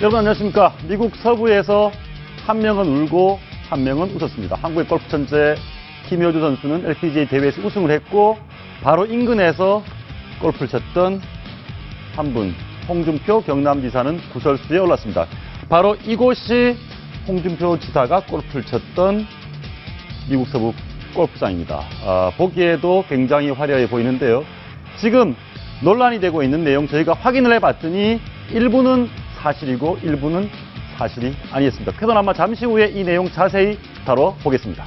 여러분 안녕하십니까. 미국 서부에서 한 명은 울고 한 명은 웃었습니다. 한국의 골프 천재 김효주 선수는 LPGA 대회에서 우승을 했고 바로 인근에서 골프를 쳤던 한 분, 홍준표 경남지사는 구설수에 올랐습니다. 바로 이곳이 홍준표 지사가 골프를 쳤던 미국 서부 골프장입니다. 보기에도 굉장히 화려해 보이는데요. 지금 논란이 되고 있는 내용 저희가 확인을 해봤더니 일부는 사실이고 일부는 사실이 아니었습니다. 그나마 잠시 후에 이 내용 자세히 다뤄보겠습니다.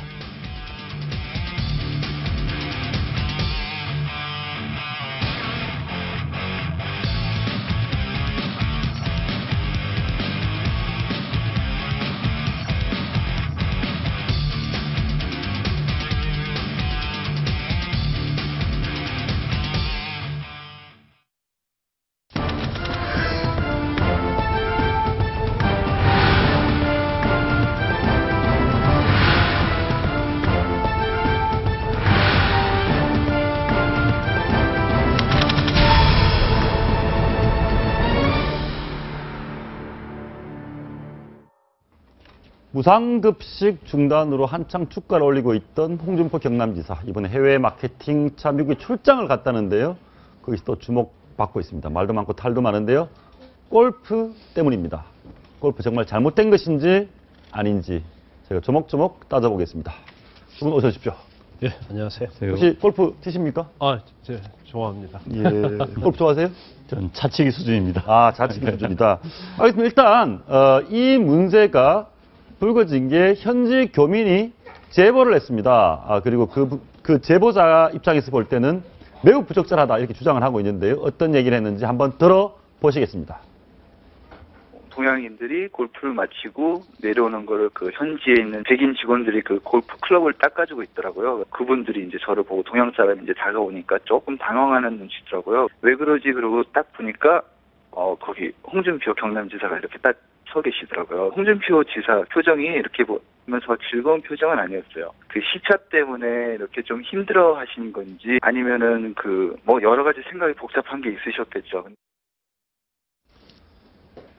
무상급식 중단으로 한창 주가를 올리고 있던 홍준표 경남지사, 이번에 해외 마케팅차 미국에 출장을 갔다는데요. 거기서 또 주목받고 있습니다. 말도 많고 탈도 많은데요. 골프 때문입니다. 골프 정말 잘못된 것인지 아닌지 제가 조목조목 따져보겠습니다. 두 분 어서 오십시오. 예, 안녕하세요. 혹시 골프 치십니까? 제 좋아합니다. 예. 골프 좋아하세요? 전 자치기 수준입니다. 아, 자치기 수준이다. 알겠습니다. 일단 이 문제가 불거진 게 현지 교민이 제보를 했습니다. 그리고 그 제보자 입장에서 볼 때는 매우 부적절하다 이렇게 주장을 하고 있는데요. 어떤 얘기를 했는지 한번 들어보시겠습니다. 동양인들이 골프를 마치고 내려오는 거를 그 현지에 있는 백인 직원들이 그 골프 클럽을 닦아주고 있더라고요. 그분들이 이제 저를 보고 동양 사람이 이제 다가오니까 조금 당황하는 눈치더라고요. 왜 그러지? 그러고 딱 보니까 거기 홍준표 경남지사가 이렇게 딱 서 계시더라고요. 홍준표 지사 표정이 이렇게 보면서 즐거운 표정은 아니었어요. 그 시차 때문에 이렇게 좀 힘들어 하신 건지 아니면은 여러 가지 생각이 복잡한 게 있으셨겠죠.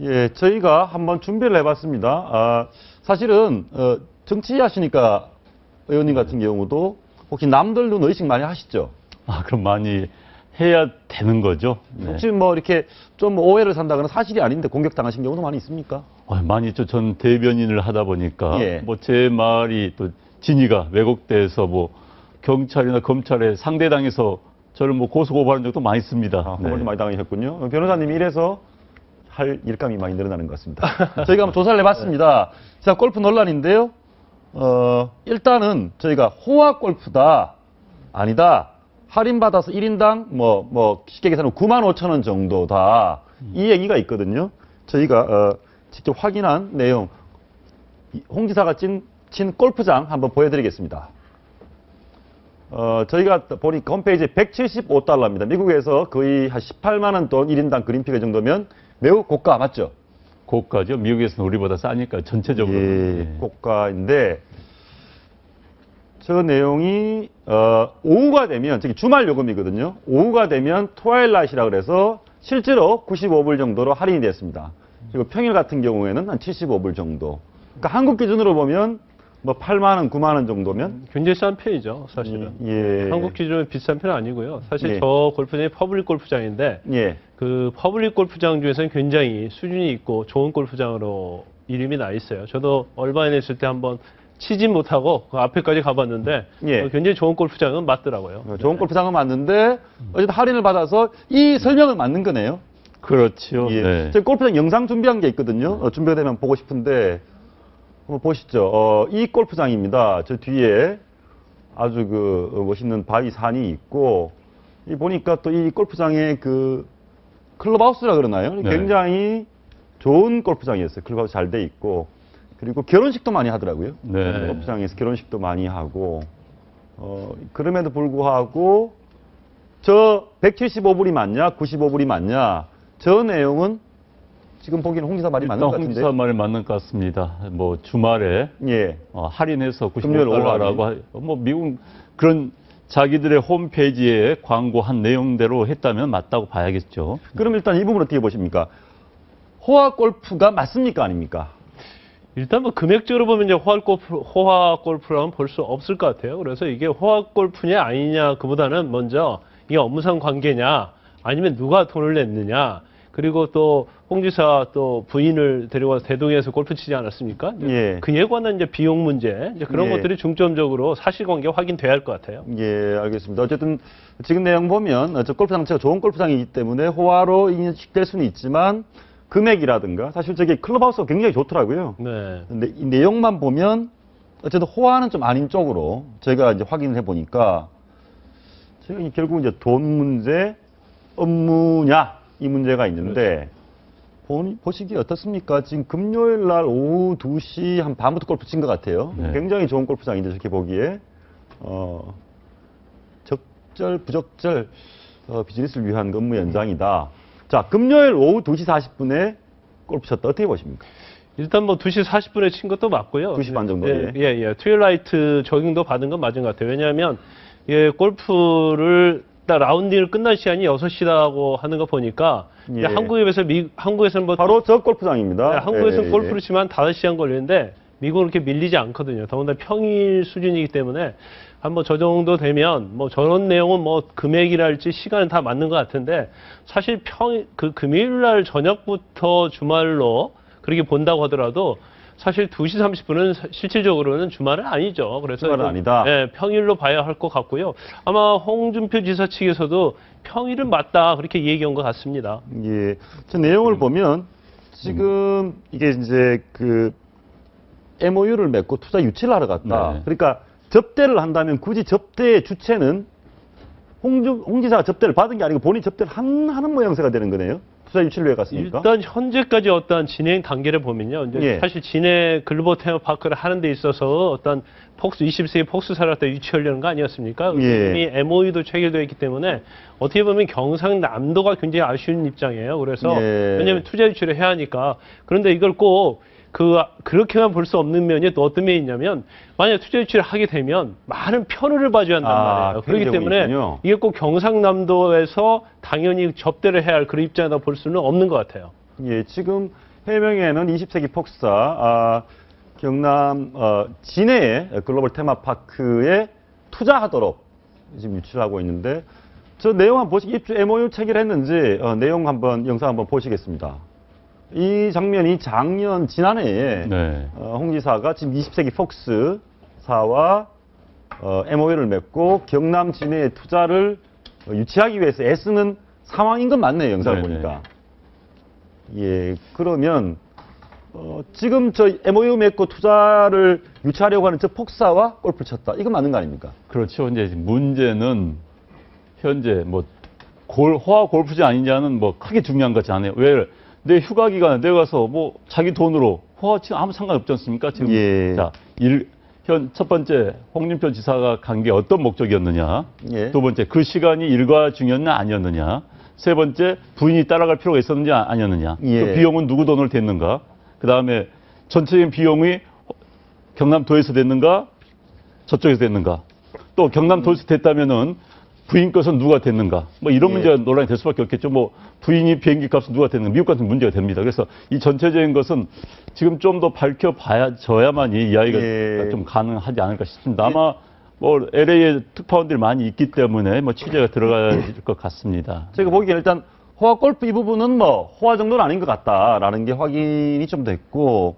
예, 저희가 한번 준비를 해봤습니다. 사실은 정치하시니까 의원님 같은 경우도 혹시 남들도 의식 많이 하시죠? 그럼 많이 해야 되는 거죠. 네. 혹시 이렇게 좀 오해를 산다거나 사실이 아닌데 공격당하신 경우도 많이 있습니까? 많이 있죠. 전 대변인을 하다 보니까 예. 제 말이 또 진위가 왜곡돼서 경찰이나 검찰에 상대당해서 저를 고소고발한 적도 많이 있습니다. 고발도 많이 당하셨군요. 변호사님이 이래서 할 일감이 많이 늘어나는 것 같습니다. 저희가 한번 조사를 해봤습니다. 자, 골프 논란인데요. 일단은 저희가 호화 골프다, 아니다. 할인받아서 1인당 쉽게 계산하면 95,000원 정도다. 이 얘기가 있거든요. 저희가 직접 확인한 내용, 홍 지사가 친 골프장 한번 보여드리겠습니다. 저희가 보니까 홈페이지에 $175입니다. 미국에서 거의 한 18만 원 돈 1인당 그린피가 정도면 매우 고가 맞죠? 고가죠. 미국에서는 우리보다 싸니까 전체적으로. 예, 고가인데 저 내용이 오후가 되면, 저기 주말 요금이거든요. 오후가 되면 트와일라이트라 그래서 실제로 95불 정도로 할인이 됐습니다. 그리고 평일 같은 경우에는 한 75불 정도. 그러니까 한국 기준으로 보면 8만 원, 9만 원 정도면 굉장히 싼 편이죠, 사실은. 예. 한국 기준으로 비싼 편은 아니고요. 사실 예. 저 골프장이 퍼블릭 골프장인데 예. 그 퍼블릭 골프장 중에서는 굉장히 수준이 있고 좋은 골프장으로 이름이 나 있어요. 저도 얼바인에 있을 때 한번 치진 못하고 그 앞에까지 가봤는데 예. 굉장히 좋은 골프장은 맞더라고요. 좋은 골프장은 맞는데 어쨌든 할인을 받아서 이 설명은 맞는 거네요. 그렇죠. 예. 네. 저희 골프장 영상 준비한 게 있거든요. 준비가 되면 보고 싶은데 한번 보시죠. 이 골프장입니다. 저 뒤에 아주 멋있는 바위 산이 있고, 이 보니까 또 이 골프장의 클럽하우스라 그러나요? 네. 굉장히 좋은 골프장이었어요. 클럽하우스 잘 돼 있고, 그리고 결혼식도 많이 하더라고요. 네. 골프장에서 결혼식도 많이 하고, 그럼에도 불구하고 저 175불이 맞냐, 95불이 맞냐, 저 내용은 지금 보기에는 홍 지사 말이 맞는 것 같은데. 홍 지사 말이 맞는 것 같습니다. 주말에 예. 할인해서 금요일 오후 $95라고 미국 그런 자기들의 홈페이지에 광고한 내용대로 했다면 맞다고 봐야겠죠. 그럼 일단 이 부분 어떻게 보십니까? 호화 골프가 맞습니까 아닙니까? 일단 뭐 금액적으로 보면 이제 호화 골프라면 볼 수 없을 것 같아요. 그래서 이게 호화 골프냐 아니냐 그보다는 먼저 이게 업무상 관계냐 아니면 누가 돈을 냈느냐 그리고 또 홍 지사 또 부인을 데려와서 대동에서 골프 치지 않았습니까? 예. 그에 관한 이제 비용 문제 이제 그런 예. 것들이 중점적으로 사실관계 확인돼야 할 것 같아요. 예, 알겠습니다. 어쨌든 지금 내용 보면 저 골프 장체가 좋은 골프장이기 때문에 호화로 인식될 수는 있지만 금액이라든가 사실 저게 클럽하우스가 굉장히 좋더라고요. 네. 근데 이 내용만 보면 어쨌든 호화는 좀 아닌 쪽으로 저희가 이제 확인을 해보니까 제가 결국 이제 돈 문제, 업무냐 이 문제가 있는데 보시기에 어떻습니까? 지금 금요일 날 오후 2시 한 반부터 골프 친 것 같아요. 네. 굉장히 좋은 골프장인데 저렇게 보기에 적절, 부적절 비즈니스를 위한 업무 연장이다. 자, 금요일 오후 2시 40분에 골프 쳤다. 어떻게 보십니까? 일단 뭐 2시 40분에 친 것도 맞고요. 2시 반 정도, 예. 트윌라이트 적용도 받은 건 맞은 것 같아요. 왜냐하면 예, 골프를 딱 라운딩을 끝난 시간이 6시라고 하는 거 보니까 예. 한국에서는 뭐 바로 저 골프장입니다. 네, 한국에서는 예, 예, 골프를 치면 5시간 걸리는데 미국은 그렇게 밀리지 않거든요. 더군다나 평일 수준이기 때문에 한번 저 정도 되면 뭐 저런 내용은 뭐 금액이랄지 시간은 다 맞는 것 같은데 사실 금요일 날 저녁부터 주말로 그렇게 본다고 하더라도 사실 2시 30분은 실질적으로는 주말은 아니죠. 그래서 주말은 아니다. 예, 평일로 봐야 할 것 같고요. 아마 홍준표 지사 측에서도 평일은 맞다 그렇게 얘기한 것 같습니다. 예. 저 내용을 보면 지금 이게 이제 그 MOU를 맺고 투자 유치를 하러 갔다. 네. 그러니까 접대를 한다면 굳이 접대의 주체는 홍 지사가 접대를 받은 게 아니고 본인이 접대를 하는 모양새가 되는 거네요. 투자 유치를 왜 갔습니까? 일단 현재까지 어떤 진행 단계를 보면요. 이제 예. 사실 진해 글로벌 테마파크를 하는 데 있어서 어떤 20세기 폭스사를 갖다 유치하려는 거 아니었습니까? 예. 이미 MOU도 체결되어 있기 때문에 어떻게 보면 경상남도가 굉장히 아쉬운 입장이에요. 그래서 예. 왜냐하면 투자 유치를 해야 하니까. 그런데 이걸 꼭 그렇게만 볼 수 없는 면이 또 어떤 면이 있냐면 만약 투자 유치를 하게 되면 많은 편의를 봐줘야 한단 말이에요. 그렇기 때문에 있군요. 이게 꼭 경상남도에서 당연히 접대를 해야 할 그런 입장이다 볼 수는 없는 것 같아요. 예, 지금 해명에는 20세기 폭사 경남 진해의 글로벌 테마파크에 투자하도록 지금 유치를 하고 있는데 저 내용 한번 입주 MOU 체결했는지 내용 한번 영상 한번 보시겠습니다. 이 장면이 지난해에 네. 홍 지사가 지금 20세기 폭스사와 MOU를 맺고 경남 진해의 투자를 유치하기 위해서 애쓰는 상황인 건 맞네요, 영상을 네네. 보니까. 예, 그러면 지금 저 MOU 맺고 투자를 유치하려고 하는 저 폭사와 골프를 쳤다. 이건 맞는 거 아닙니까? 그렇죠. 이제 문제는 현재 뭐 호화 골프장 아니냐는 뭐 크게 중요한 것이 아니에요. 왜? 내 휴가 기간에 내가 가서 뭐 자기 돈으로 호화 치면 아무 상관없지 않습니까? 지금 예. 자, 첫 번째 홍준표 지사가 간 게 어떤 목적이었느냐? 예. 두 번째 그 시간이 일과 중이었냐 아니었느냐? 세 번째 부인이 따라갈 필요가 있었는지 아니었느냐? 예. 그 비용은 누구 돈으로 됐는가? 그 다음에 전체적인 비용이 경남도에서 됐는가? 저쪽에서 됐는가? 또 경남도에서 됐다면은 부인 것은 누가 됐는가? 뭐 이런 예. 문제가 논란이 될 수밖에 없겠죠. 뭐 부인이 비행기 값은 누가 됐는가? 미국 같은 문제가 됩니다. 그래서 이 전체적인 것은 지금 좀 더 밝혀져야만이 이야기가 예. 좀 가능하지 않을까 싶습니다. 아마 뭐 LA에 특파원들이 많이 있기 때문에 뭐 취재가 들어갈 것 같습니다. 제가 보기에는 일단 호화 골프 이 부분은 뭐 호화 정도는 아닌 것 같다라는 게 확인이 좀 됐고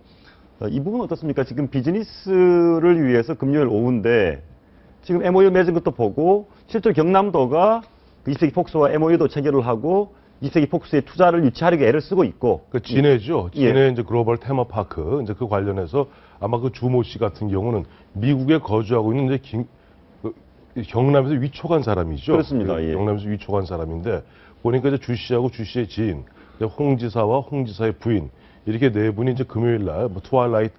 이 부분은 어떻습니까? 지금 비즈니스를 위해서 금요일 오후인데 지금 MOU 맺은 것도 보고 실제로 경남도가 그 20세기 폭스와 MOU도 체결을 하고 20세기 폭스의 투자를 유치하려고 애를 쓰고 있고 그 진해죠. 예. 진해 이제 글로벌 테마파크 이제 그 관련해서 아마 그 주모 씨 같은 경우는 미국에 거주하고 있는 이제 경남에서 위촉한 사람이죠. 그렇습니다. 예. 경남에서 위촉한 사람인데 보니까 이제 주 씨하고 주 씨의 지인, 홍 지사와 홍 지사의 부인 이렇게 네 분이 이제 금요일 날 뭐 트와일라이트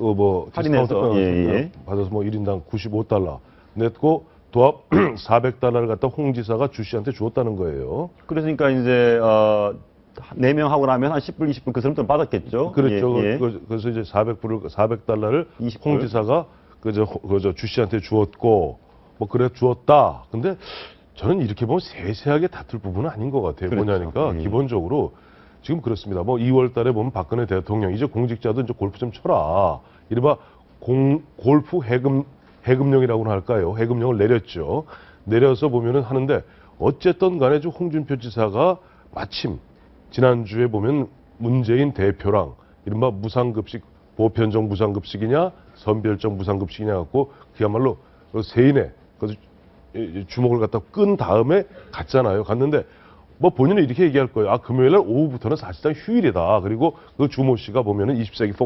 뭐 할인해서 예. 받아서 뭐 1인당 $95 냈고 도합 $400를 갖다 홍 지사가 주 씨한테 주었다는 거예요. 그러니까 이제 4명 하고 나면 한 10불, 20불 그 사람들은 받았겠죠. 그렇죠. 예, 예. 그래서 이제 $400을 20불. 홍 지사가 그저 주 씨한테 주었고 뭐 그래 주었다. 근데 저는 이렇게 보면 세세하게 다툴 부분은 아닌 것 같아요. 그렇죠. 뭐냐니까 예. 기본적으로 지금 그렇습니다. 뭐 2월 달에 보면 박근혜 대통령 이제 공직자도 이제 골프 좀 쳐라. 이른바 골프 해금령이라고나 할까요? 해금령을 내렸죠. 내려서 보면은 하는데 어쨌든 간에 좀 홍준표 지사가 마침 지난주에 보면 문재인 대표랑 이른바 무상급식, 보편적 무상급식이냐 선별적 무상급식이냐 갖고 그야말로 세인의 주먹을 갖다 끈 다음에 갔잖아요. 갔는데 뭐 본인은 이렇게 얘기할 거예요. 아, 금요일 날 오후부터는 사실상 휴일이다. 그리고 그 주모 씨가 보면은 20세기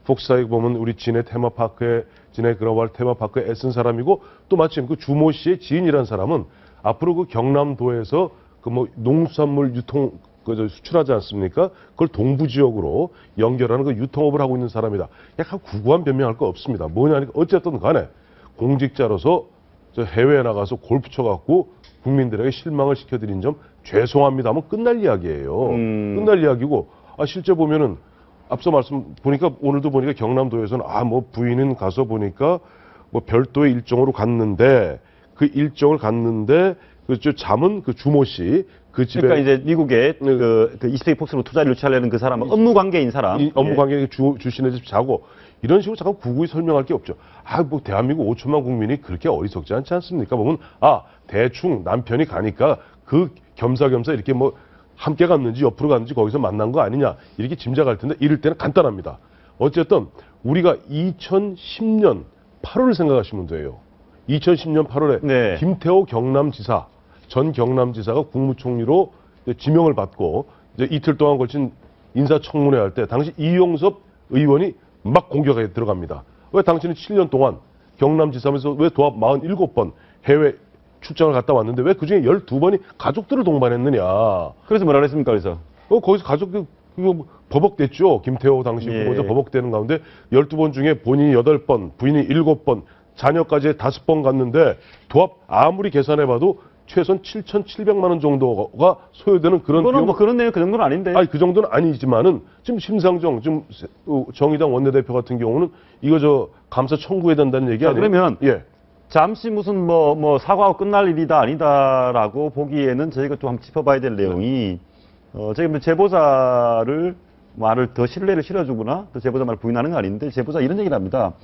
폭스사에 보면 우리 진해 그라왈 테마파크에 애쓴 사람이고 또 마침 그 주모 씨의 지인이라는 사람은 앞으로 그 경남도에서 그 뭐 농수산물 유통 수출하지 않습니까? 그걸 동부 지역으로 연결하는 그 유통업을 하고 있는 사람이다. 약간 구구한 변명할 거 없습니다. 뭐냐니까 어쨌든 간에 공직자로서 저 해외에 나가서 골프 쳐갖고 국민들에게 실망을 시켜드린 점 죄송합니다 하면 끝날 이야기예요. 끝날 이야기고 실제 보면은 앞서 말씀 보니까 오늘도 보니까 경남도에서는 뭐 부인은 가서 보니까 뭐 별도의 일정으로 갔는데 그 일정을 갔는데 그저 잠은 그 주모 씨 그 집에 그러니까 이제 미국에 그 20세기 폭스로 투자를 유치하려는 그 사람은 업무 관계인 사람. 업무 관계의 주신의 집 자고 이런 식으로 잠깐 구구히 설명할 게 없죠. 뭐 대한민국 5천만 국민이 그렇게 어리석지 않지 않습니까? 보면 대충 남편이 가니까 그 겸사겸사 이렇게 뭐 함께 갔는지 옆으로 갔는지 거기서 만난 거 아니냐 이렇게 짐작할 텐데 이럴 때는 간단합니다. 어쨌든 우리가 2010년 8월을 생각하시면 돼요. 2010년 8월에 네. 김태호 전 경남지사가 국무총리로 지명을 받고 이제 이틀 동안 걸친 인사청문회 할 때 당시 이용섭 의원이 막 공격에 들어갑니다. 왜 당신은 7년 동안 경남지사면서 왜 도합 47번 해외 출장을 갔다 왔는데 왜 그중에 12번이 가족들을 동반했느냐. 그래서 뭐라 그랬습니까? 그래서 거기서 가족들 버벅댔죠. 김태호 당시 후보자 버벅대는 가운데 12번 중에 본인이 8번, 부인이 7번, 자녀까지 5번 갔는데 도합 아무리 계산해봐도 최소한 7,700만 원 정도가 소요되는 그런 그거는 뭐 그런 내용 그 정도는 아닌데. 그 정도는 아니지만은 지금 심상정 지금 정의당 원내대표 같은 경우는 이거 감사 청구해야 된다는 얘기 아니에요? 그러면 잠시 무슨 뭐 사과하고 끝날 일이다 아니다라고 보기에는 저희가 또 한번 짚어봐야 될 내용이 저희 제보자를 말을 더 신뢰를 실어주거나 또 제보자 말 부인하는 거 아닌데 제보자 이런 얘기를 합니다.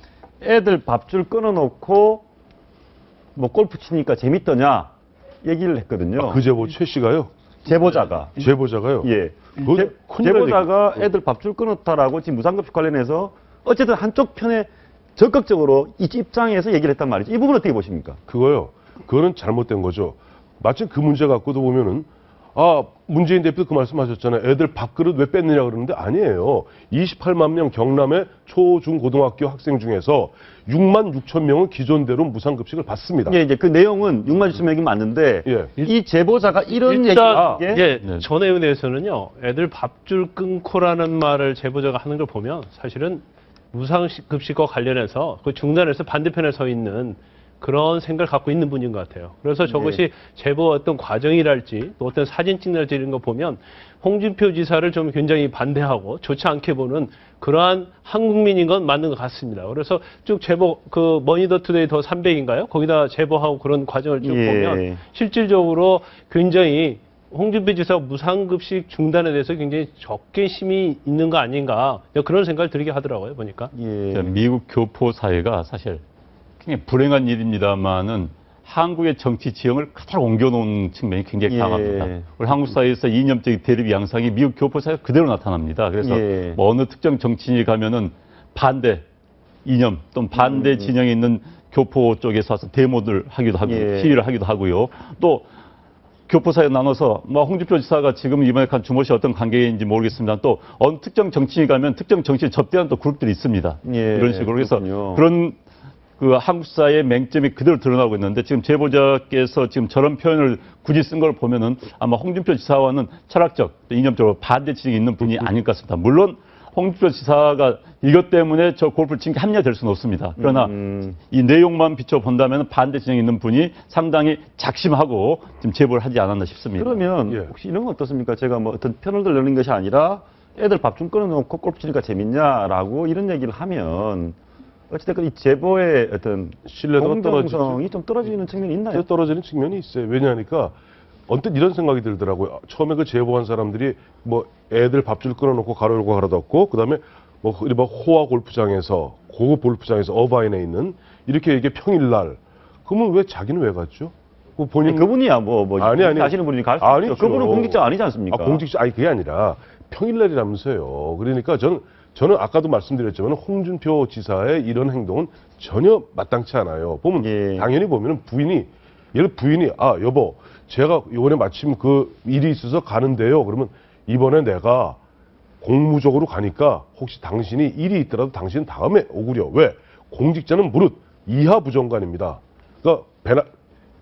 애들 밥줄 끊어놓고 뭐 골프 치니까 재밌더냐 얘기를 했거든요. 그 제보 최 씨가요? 제보자가요? 예. 제보자가 애들 밥줄 끊었다라고 지금 무상급식 관련해서 어쨌든 한쪽 편에 적극적으로 이 입장에서 얘기를 했단 말이죠. 이 부분 어떻게 보십니까? 그거는 잘못된 거죠. 마침 그 문제 갖고도 보면은 문재인 대표도 그 말씀하셨잖아요. 애들 밥그릇 왜 뺐느냐 그러는데 아니에요. 28만 명 경남의 초, 중, 고등학교 학생 중에서 6만 6천 명은 기존대로 무상급식을 받습니다. 예, 이제 그 내용은 6만 6천 명이 맞는데 이 제보자가 이런 얘기가 전에 대해서는요. 애들 밥줄 끊고라는 말을 제보자가 하는 걸 보면 사실은 무상급식과 관련해서 그 중단에서 반대편에 서 있는 그런 생각을 갖고 있는 분인 것 같아요. 그래서 저것이 제보 어떤 과정이랄지 또 어떤 사진 찍는지 이런 거 보면 홍준표 지사를 좀 굉장히 반대하고 좋지 않게 보는 그러한 한국민인 건 맞는 것 같습니다. 그래서 쭉 제보 그 머니더투데이 더 300인가요? 거기다 제보하고 그런 과정을 쭉 보면 실질적으로 굉장히 홍준표 지사 무상급식 중단에 대해서 굉장히 적개심이 있는 거 아닌가 그런 생각을 들게 하더라고요. 보니까. 미국 교포 사회가 사실 굉장히 불행한 일입니다만은 한국의 정치 지형을 그대로 옮겨놓은 측면이 굉장히 강합니다. 우리 한국 사회에서 이념적 대립 양상이 미국 교포 사회가 그대로 나타납니다. 그래서 뭐 어느 특정 정치인이 가면은 반대 이념 또는 반대 진영에 있는 교포 쪽에서 와서 데모를 하기도 하고 시위를 하기도 하고요. 또 교포 사회 나눠서 뭐 홍준표 지사가 지금 이번에 간 주모 씨 어떤 관계인지 모르겠습니다. 또 어느 특정 정치인이 가면 특정 정치인 접대하는 또 그룹들이 있습니다. 이런 식으로 그래서 그런 그 한국 사회의 맹점이 그대로 드러나고 있는데 지금 제보자께서 지금 저런 표현을 굳이 쓴 걸 보면은 아마 홍준표 지사와는 철학적, 이념적으로 반대 지형이 있는 분이 아닐 것 같습니다. 물론 홍준표 지사가 이것 때문에 저 골프를 친 게 합리화될 수는 없습니다. 그러나 이 내용만 비춰본다면 반대 진영에 있는 분이 상당히 작심하고 지금 제보를 하지 않았나 싶습니다. 그러면 혹시 이런 건 어떻습니까? 제가 뭐 어떤 편을 들려는 것이 아니라 애들 밥 좀 끊어놓고 골프 치니까 재밌냐라고 이런 얘기를 하면 어찌됐건 이 제보의 어떤 신뢰도가 공정성이 좀 떨어지는 측면이 있나요? 떨어지는 측면이 있어요. 왜냐하니까 언뜻 이런 생각이 들더라고요. 처음에 그 제보한 사람들이 뭐 애들 밥줄 끊어놓고 가로 열고 가로 닫고 그다음에 뭐 일반 호화 골프장에서 고급 골프장에서 어바인에 있는 이렇게 이게 평일날 그러면 왜 자기는 왜 갔죠? 그 본인 그분이야 아니. 하시는 분이 갈 수 아니죠. 있죠. 그분은 공직자 아니지 않습니까? 공직자 아니 그게 아니라 평일날이라면서요. 그러니까 저는 아까도 말씀드렸지만 홍준표 지사의 이런 행동은 전혀 마땅치 않아요. 보면 예. 당연히 보면은 부인이 아 여보 제가 이번에 마침 그 일이 있어서 가는데요. 그러면 이번에 내가 공무적으로 가니까 혹시 당신이 일이 있더라도 당신은 다음에 오구려. 왜? 공직자는 무릇 이하 부정관입니다. 그러니까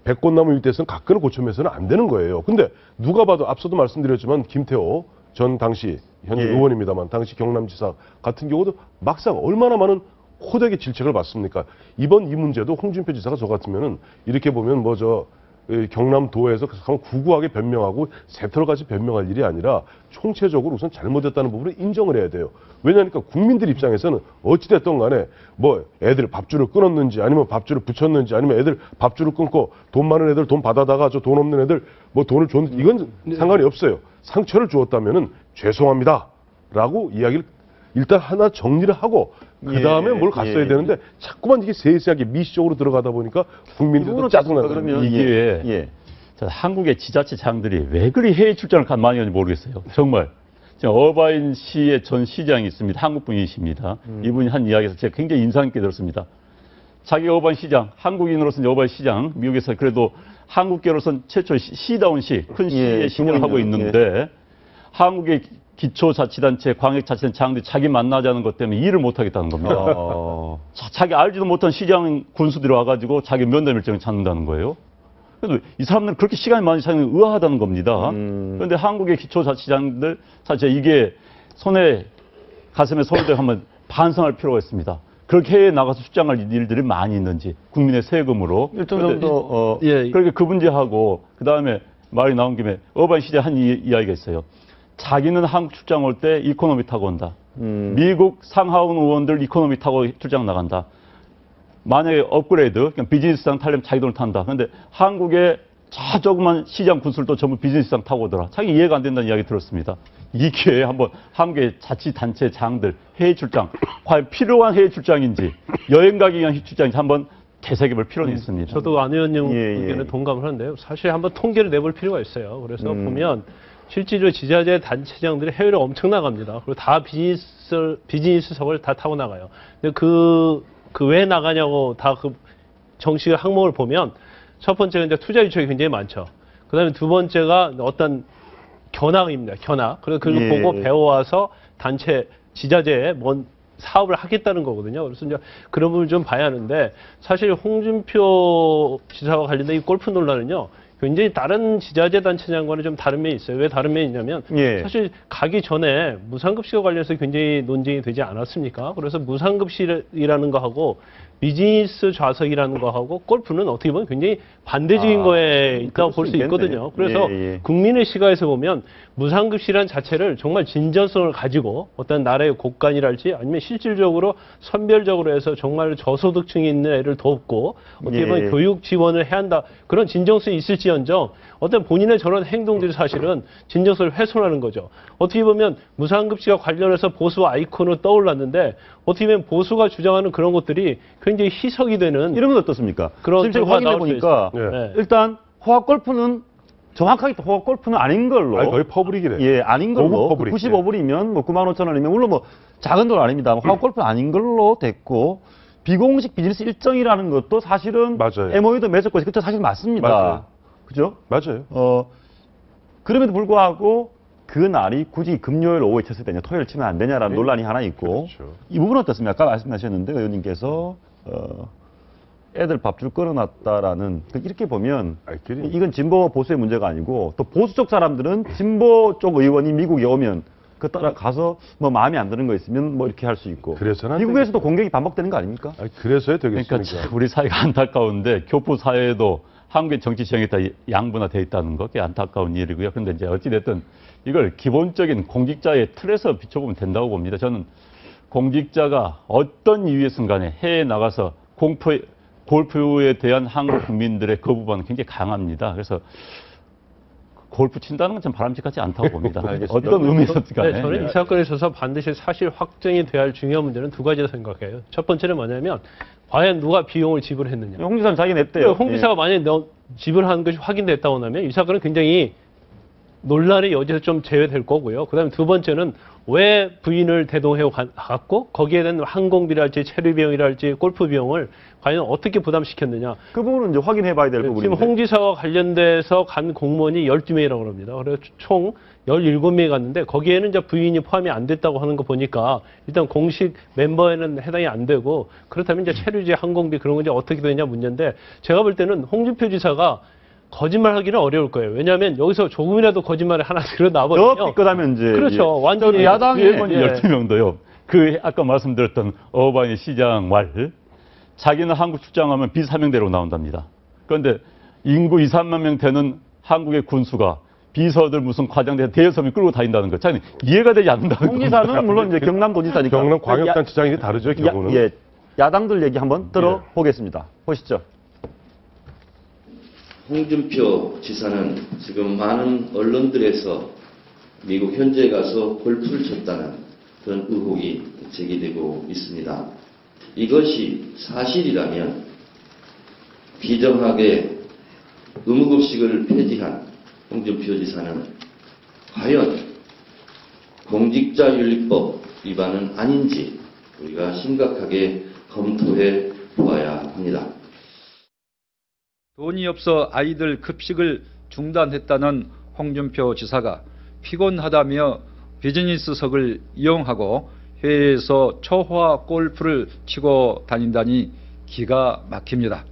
백꽃나무 일대에서는 각근을 고쳐면서는 안 되는 거예요. 근데 누가 봐도 앞서도 말씀드렸지만 김태호 전 당시 현재 예. 의원입니다만 당시 경남지사 같은 경우도 막상 얼마나 많은 호되게 질책을 받습니까? 이번 이 문제도 홍준표 지사가 저 같으면은 이렇게 보면 경남도에서 구구하게 변명하고 새털같이 변명할 일이 아니라 총체적으로 우선 잘못했다는 부분을 인정을 해야 돼요. 왜냐하니까 국민들 입장에서는 어찌됐든 간에 뭐 애들 밥줄을 끊었는지 아니면 밥줄을 붙였는지 아니면 애들 밥줄을 끊고 돈 많은 애들 돈 받아다가 저 돈 없는 애들 뭐 돈을 줬는지 이건 상관이 없어요. 상처를 주었다면은 죄송합니다 라고 이야기를 일단 하나 정리를 하고 그 다음에 뭘 갔어야 되는데 자꾸만 이게 세세하게 미시적으로 들어가다 보니까 국민들도 짜증나거든요. 그러면 이게 자, 한국의 지자체장들이 왜 그리 해외 출장을 많이 하는지 모르겠어요. 정말. 어바인시의 전 시장이 있습니다. 한국 분이십니다. 이분이 한 이야기에서 제가 굉장히 인상 깊게 들었습니다. 자기 어바인 시장, 한국인으로서는 어바인 시장, 미국에서 그래도 한국계로서는 최초 시다운 시, 큰 시의 시장을 하고 있는데 한국의 기초자치단체, 광역자치단체장들이 자기 만나자는 것 때문에 일을 못하겠다는 겁니다. 자기 알지도 못한 시장 군수들이 와가지고 자기 면담 일정을 찾는다는 거예요. 그래도 이 사람들은 그렇게 시간이 많이 차이는 의아하다는 겁니다. 그런데 한국의 기초자치장들 사실 이게 가슴에 손을 대고 한번 반성할 필요가 있습니다. 그렇게 해외에 나가서 출장할 일들이 많이 있는지 국민의 세금으로 일정 정도 그렇게 그 문제하고 그 다음에 말이 나온 김에 어바인 시대 한 이야기가 있어요. 자기는 한국 출장 올 때 이코노미 타고 온다. 미국 상하원 의원들 이코노미 타고 출장 나간다. 만약에 업그레이드, 그냥 비즈니스상 타려면 자기 돈을 탄다. 그런데 한국의 저 조그만 시장 군수들도 전부 비즈니스상 타고 오더라. 자기 이해가 안 된다는 이야기 들었습니다. 이 기회에 한번 한국의 자치단체장들 해외 출장, 과연 필요한 해외 출장인지, 여행 가기 위한 출장인지 한번 되새겨볼 필요는 있습니다. 저도 안 의원님 의견에 동감을 하는데요. 사실 한번 통계를 내볼 필요가 있어요. 그래서 보면 실제로 지자체 단체장들이 해외로 엄청 나갑니다. 그리고 다 비즈니스석을 다 타고 나가요. 근데 그 왜 나가냐고 다 그 정식 항목을 보면 첫 번째가 이제 투자 유치가 굉장히 많죠. 그 다음에 두 번째가 어떤 견학입니다. 견학. 그래서 그걸 보고 배워와서 단체, 지자체에 뭔 사업을 하겠다는 거거든요. 그래서 이제 그런 부분을 좀 봐야 하는데 사실 홍준표 지사와 관련된 이 골프 논란은요. 굉장히 다른 지자체 단체장과는 좀 다른 면이 있어요. 왜 다른 면이 있냐면 사실 가기 전에 무상급식과 관련해서 굉장히 논쟁이 되지 않았습니까? 그래서 무상급식이라는 거하고 비즈니스 좌석이라는 거하고 골프는 어떻게 보면 굉장히 반대적인 거에 있다고 볼 수 있거든요. 그래서 국민의 시각에서 보면 무상급식이라는 자체를 정말 진정성을 가지고 어떤 나라의 곳간이랄지 아니면 실질적으로 선별적으로 해서 정말 저소득층이 있는 애를 돕고 어떻게 보면 교육 지원을 해야 한다. 그런 진정성이 있을지언정 어떤 본인의 저런 행동들이 사실은 진정성을 훼손하는 거죠. 어떻게 보면 무상급식과 관련해서 보수 아이콘으로 떠올랐는데 어떻게 보면 보수가 주장하는 그런 것들이 굉장히 희석이 되는 이런 건 어떻습니까? 그런 실제 확인해 보니까 일단 호학 골프는 정확하게 호학 골프는 아닌 걸로. 아니, 거의 퍼블릭이래. 아닌 걸로. 고급 퍼블릭. 95불이면 뭐 95,000원이면 물론 뭐 작은 돈 아닙니다. 호학 골프는 아닌 걸로 됐고 비공식 비즈니스 일정이라는 것도 사실은 맞아요. MOU도 맺었고 그것도 사실 맞습니다. 맞아요. 그죠? 맞아요. 그럼에도 불구하고 그 날이 굳이 금요일 오후에 쳤을 때냐 토요일 치면 안 되냐라는 논란이 하나 있고 그렇죠. 이 부분은 어떻습니까? 아까 말씀하셨는데 의원님께서 애들 밥줄 끌어놨다라는 이렇게 보면 이건 진보와 보수의 문제가 아니고 또 보수 쪽 사람들은 진보 쪽 의원이 미국에 오면 그 따라 가서 뭐 마음에 안 드는 거 있으면 뭐 이렇게 할 수 있고 그래서는 미국에서도 공격이 반복되는 거 아닙니까? 아니, 그래서야 되겠습니까? 그러니까 참 우리 사회가 안타까운데 교포 사회에도 한국의 정치 지형이 다 양분화되어 있다는 것, 꽤 안타까운 일이고요. 그런데 이제 어찌됐든 이걸 기본적인 공직자의 틀에서 비춰보면 된다고 봅니다. 저는 공직자가 어떤 이유에선 간에 해외에 나가서 골프에, 골프에 대한 한국 국민들의 거부반은 굉장히 강합니다. 그래서 골프 친다는 건 참 바람직하지 않다고 봅니다. 알겠습니다. 어떤 의미에서든 간에. 네, 저는 이 사건에 있어서 반드시 사실 확정이 돼야 할 중요한 문제는 두 가지로 생각해요. 첫 번째는 뭐냐면 과연 누가 비용을 지불했느냐. 홍 지사는 자기 냈대요. 홍 지사가 만약에 지불한 것이 확인됐다고 하면 이 사건은 굉장히 논란의 여지에서 좀 제외될 거고요. 그다음에 두 번째는 왜 부인을 대동해 갔고 거기에 대한 항공비랄지 체류 비용이랄지 골프 비용을 과연 어떻게 부담시켰느냐. 그 부분은 이제 확인해봐야 될 부분인데. 지금 홍 지사와 관련돼서 간 공무원이 12명이라고 합니다. 그래서 총 17명이 갔는데 거기에는 이제 부인이 포함이 안 됐다고 하는 거 보니까 일단 공식 멤버에는 해당이 안 되고 그렇다면 이제 체류지 항공비 그런 건 이제 어떻게 되냐 문제인데 제가 볼 때는 홍준표 지사가 거짓말하기는 어려울 거예요. 왜냐하면 여기서 조금이라도 거짓말을 하나 드러나버리면 더 삐끗하면 이제 그렇죠. 예. 완전히 야당의 의원이 12명도요. 그 아까 말씀드렸던 어바니 시장 왈 자기는 한국 출장하면 비사명대로 나온답니다. 그런데 인구 2, 3만 명 되는 한국의 군수가 비서들 무슨 과장대 대여섬이 끌고 다닌다는 거. 참 이해가 되지 않는다는 홍 지사는 물론 이제 경남도지사니까. 경남 광역단체장이 다르죠, 경우는. 예, 야당들 얘기 한번 들어보겠습니다. 보시죠. 홍준표 지사는 지금 많은 언론들에서 미국 현지에 가서 골프를 쳤다는 그런 의혹이 제기되고 있습니다. 이것이 사실이라면 비정하게 의무급식을 폐지한 홍준표 지사는 과연 공직자윤리법 위반은 아닌지 우리가 심각하게 검토해 보아야 합니다. 돈이 없어 아이들 급식을 중단했다는 홍준표 지사가 피곤하다며 비즈니스석을 이용하고 해외에서 초호화 골프를 치고 다닌다니 기가 막힙니다.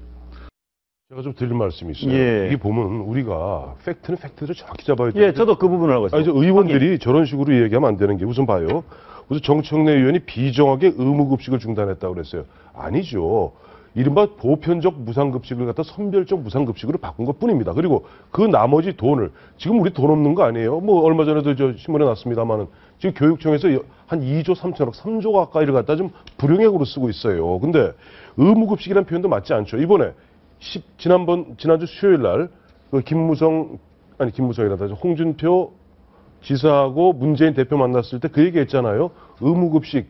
제가 좀 드릴 말씀이 있어요. 예. 이게 보면 우리가 팩트는 팩트를 정확히 잡아야 돼요. 예, 저도 그 부분을 하고 있어요. 아니, 저 의원들이 저런 식으로 얘기하면 안 되는 게 우선 봐요. 우선 정청래 의원이 비정하게 의무급식을 중단했다고 그랬어요. 아니죠. 이른바 보편적 무상급식을 갖다 선별적 무상급식으로 바꾼 것 뿐입니다. 그리고 그 나머지 돈을, 지금 우리 돈 없는 거 아니에요? 뭐 얼마 전에도 저 신문에 났습니다만은 지금 교육청에서 한 2조 3천억, 3조 가까이를 갖다 좀 불용액으로 쓰고 있어요. 근데 의무급식이라는 표현도 맞지 않죠. 이번에 지난주 수요일 날 그 김무성이란다. 홍준표 지사하고 문재인 대표 만났을 때 그 얘기 했잖아요. 의무급식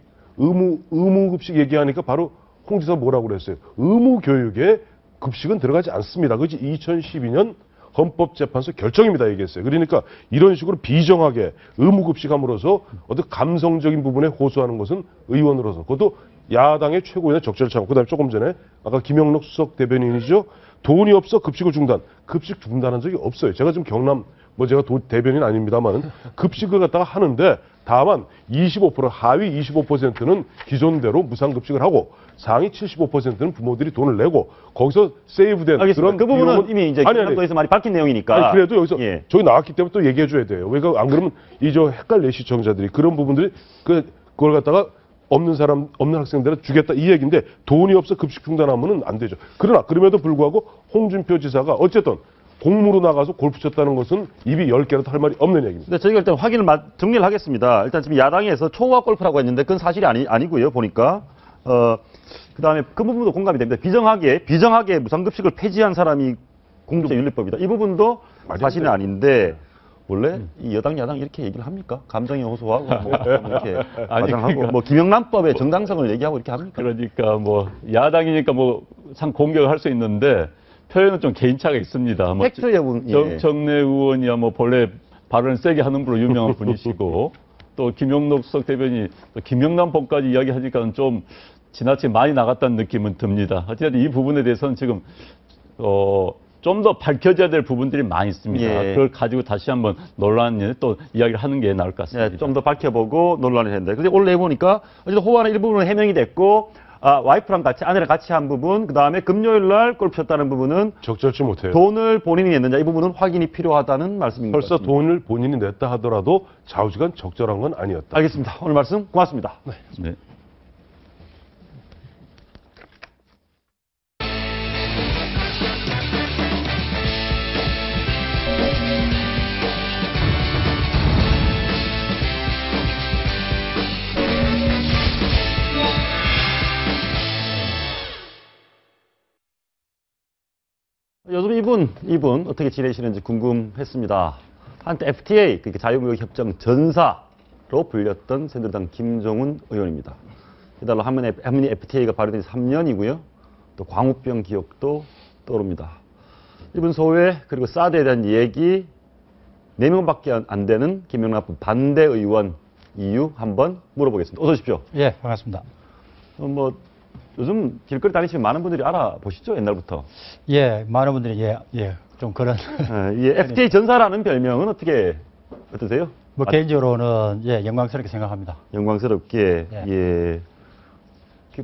얘기하니까 바로 홍 지사가 뭐라고 그랬어요? 의무교육에 급식은 들어가지 않습니다. 그것이 2012년 헌법재판소 결정입니다. 얘기했어요. 그러니까 이런 식으로 비정하게 의무급식함으로써 어떤 감성적인 부분에 호소하는 것은 의원으로서 그것도 야당의 최고위원의 적절을 참고 그다음에 조금 전에 아까 김영록 수석 대변인이죠. 돈이 없어 급식을 중단. 급식 중단한 적이 없어요. 제가 지금 경남 제가 대변인 아닙니다만 급식을 갖다가 하는데 다만 25% 하위 25%는 기존대로 무상급식을 하고 상위 75%는 부모들이 돈을 내고 거기서 세이브된 알겠습니다. 그런 그 부분은 비용은 이미 이제 경남도에서 많이 밝힌 내용이니까. 아니 그래도 여기서 예. 저기 나왔기 때문에 또 얘기해 줘야 돼요. 왜 안 그러면 헷갈려 시청자들이 그런 부분들이 그걸 갖다가 없는 학생들은 주겠다 이 얘기인데 돈이 없어 급식 중단하면은 안 되죠. 그러나 그럼에도 불구하고 홍준표 지사가 어쨌든 공무로 나가서 골프 쳤다는 것은 입이 10개라도 할 말이 없는 얘기입니다. 근데 저희가 일단 정리를 하겠습니다. 일단 지금 야당에서 초호화 골프라고 했는데 그건 사실이 아니고요. 보니까 그다음에 그 부분도 공감이 됩니다. 비정하게 무상급식을 폐지한 사람이 공직자윤리법이다. 이 부분도 사실은 아닌데 원래 이 여당 야당 이렇게 얘기를 합니까? 감정에 호소하고 이렇게 과장하고 그러니까. 김영란법의 정당성을 얘기하고 이렇게 합니까? 그러니까 야당이니까 상 공격을 할 수 있는데 표현은 좀 개인차가 있습니다. 팩트 여부는 정청래 의원이야 본래 발언을 세게 하는 분으로 유명한 분이시고 또 김영록 수석 대변인이 또 김영란법까지 이야기하니까 좀 지나치게 많이 나갔다는 느낌은 듭니다. 어쨌든 이 부분에 대해서는 지금 좀 더 밝혀져야 될 부분들이 많이 있습니다. 예. 그걸 가지고 다시 한번 논란에 또 이야기를 하는 게 나을 것 같습니다. 예, 좀 더 밝혀보고 논란을 했는데. 근데 오늘 내보니까 어쨌든 호화는 일부분은 해명이 됐고 와이프랑 같이 아내랑 같이 한 부분, 그 다음에 금요일 날 골프 쳤다는 부분은 적절치 못해요. 돈을 본인이 냈느냐 이 부분은 확인이 필요하다는 말씀인 것 벌써 같습니다. 돈을 본인이 냈다 하더라도 좌우지간 적절한 건 아니었다. 알겠습니다. 오늘 말씀 고맙습니다. 네. 요즘 이분 어떻게 지내시는지 궁금했습니다. 한때 FTA, 그러니까 자유무역협정 전사로 불렸던 새누리당 김종훈 의원입니다. 이달로 한미 FTA가 발효된 지 3년이고요. 또 광우병 기억도 떠오릅니다. 이번 소회 그리고 사드에 대한 얘기 4명밖에 안 되는 김영남 반대 의원 이유 한번 물어보겠습니다. 어서 오십시오. 예, 반갑습니다. 뭐 요즘 길거리 다니시면 많은 분들이 알아보시죠, 옛날부터. 예, 많은 분들이 좀 그런 이 FTA 전사라는 별명은 어떠세요? 뭐 개인적으로는 영광스럽게 생각합니다. 영광스럽게 예. 예.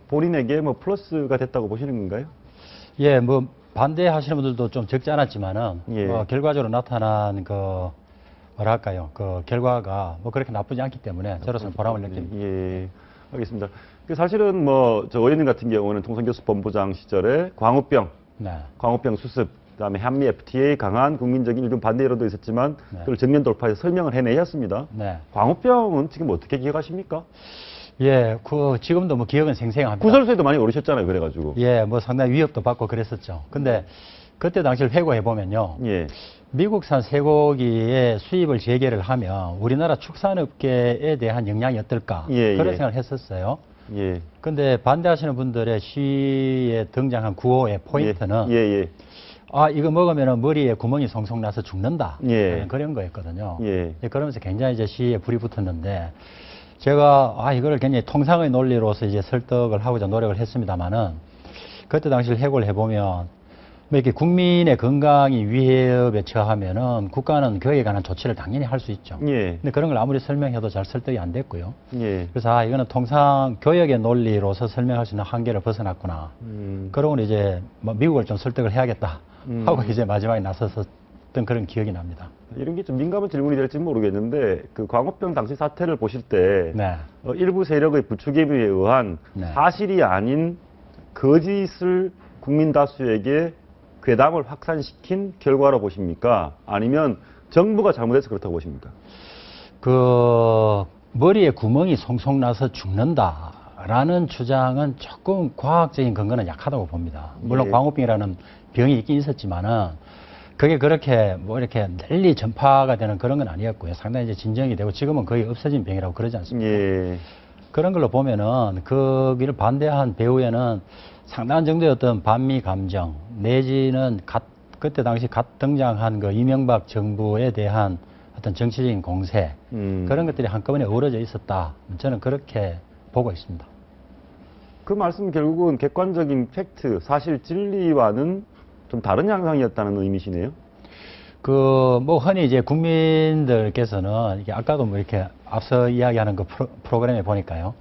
본인에게 뭐 플러스가 됐다고 보시는 건가요? 예, 뭐 반대하시는 분들도 좀 적지 않았지만은 예. 결과적으로 나타난 그 뭐랄까요, 그 결과가 뭐 그렇게 나쁘지 않기 때문에 저로서는 보람을 느낍니다. 예, 알겠습니다. 사실은 뭐 저 의원님 같은 경우는 통상교수 본부장 시절에 광우병 수습, 그다음에 한미 FTA 강한 국민적인 일종 반대 여론도 있었지만 그걸 정면 돌파해서 설명을 해내셨습니다. 광우병은 지금 어떻게 기억하십니까? 예, 지금도 뭐 기억은 생생합니다. 구설수에도 많이 오르셨잖아요, 그래가지고. 예, 뭐 상당히 위협도 받고 그랬었죠. 근데 그때 당시를 회고해 보면요. 예. 미국산 쇠고기의 수입을 재개를 하면 우리나라 축산업계에 대한 영향이 어떨까 그런 생각을 했었어요. 예. 근데 반대하시는 분들의 시에 등장한 구호의 포인트는 이거 먹으면 머리에 구멍이 송송 나서 죽는다. 그런 거였거든요. 그러면서 굉장히 이제 시에 불이 붙었는데 제가 이거를 굉장히 통상의 논리로서 이제 설득을 하고자 노력을 했습니다만은 그때 당시를 해고를 해보면 뭐 이렇게 국민의 건강이 위협에 처하면은 국가는 그에 관한 조치를 당연히 할 수 있죠. 근데 그런 걸 아무리 설명해도 잘 설득이 안 됐고요. 그래서 이거는 통상 교역의 논리로서 설명할 수 있는 한계를 벗어났구나. 그러고 이제 뭐 미국을 좀 설득을 해야겠다 하고 이제 마지막에 나섰던 그런 기억이 납니다. 이런 게 좀 민감한 질문이 될지 모르겠는데 그 광우병 당시 사태를 보실 때 일부 세력의 부추김에 의한 사실이 아닌 거짓을 국민 다수에게 괴담을 확산시킨 결과로 보십니까? 아니면 정부가 잘못해서 그렇다고 보십니까? 머리에 구멍이 송송 나서 죽는다라는 주장은 조금 과학적인 근거는 약하다고 봅니다. 물론 광우병이라는 병이 있긴 있었지만은 그게 그렇게 뭐 이렇게 널리 전파가 되는 그런 건 아니었고요. 상당히 이제 진정이 되고 지금은 거의 없어진 병이라고 그러지 않습니까? 그런 걸로 보면은 거기를 반대한 배후에는 상당한 정도의 어떤 반미 감정 내지는 그때 당시 갓 등장한 그 이명박 정부에 대한 어떤 정치적인 공세 그런 것들이 한꺼번에 어우러져 있었다. 저는 그렇게 보고 있습니다. 그 말씀 결국은 객관적인 팩트, 사실 진리와는 좀 다른 양상이었다는 의미시네요. 뭐 흔히 이제 국민들께서는 이게 아까도 뭐 이렇게 앞서 이야기하는 그 프로그램에 보니까요.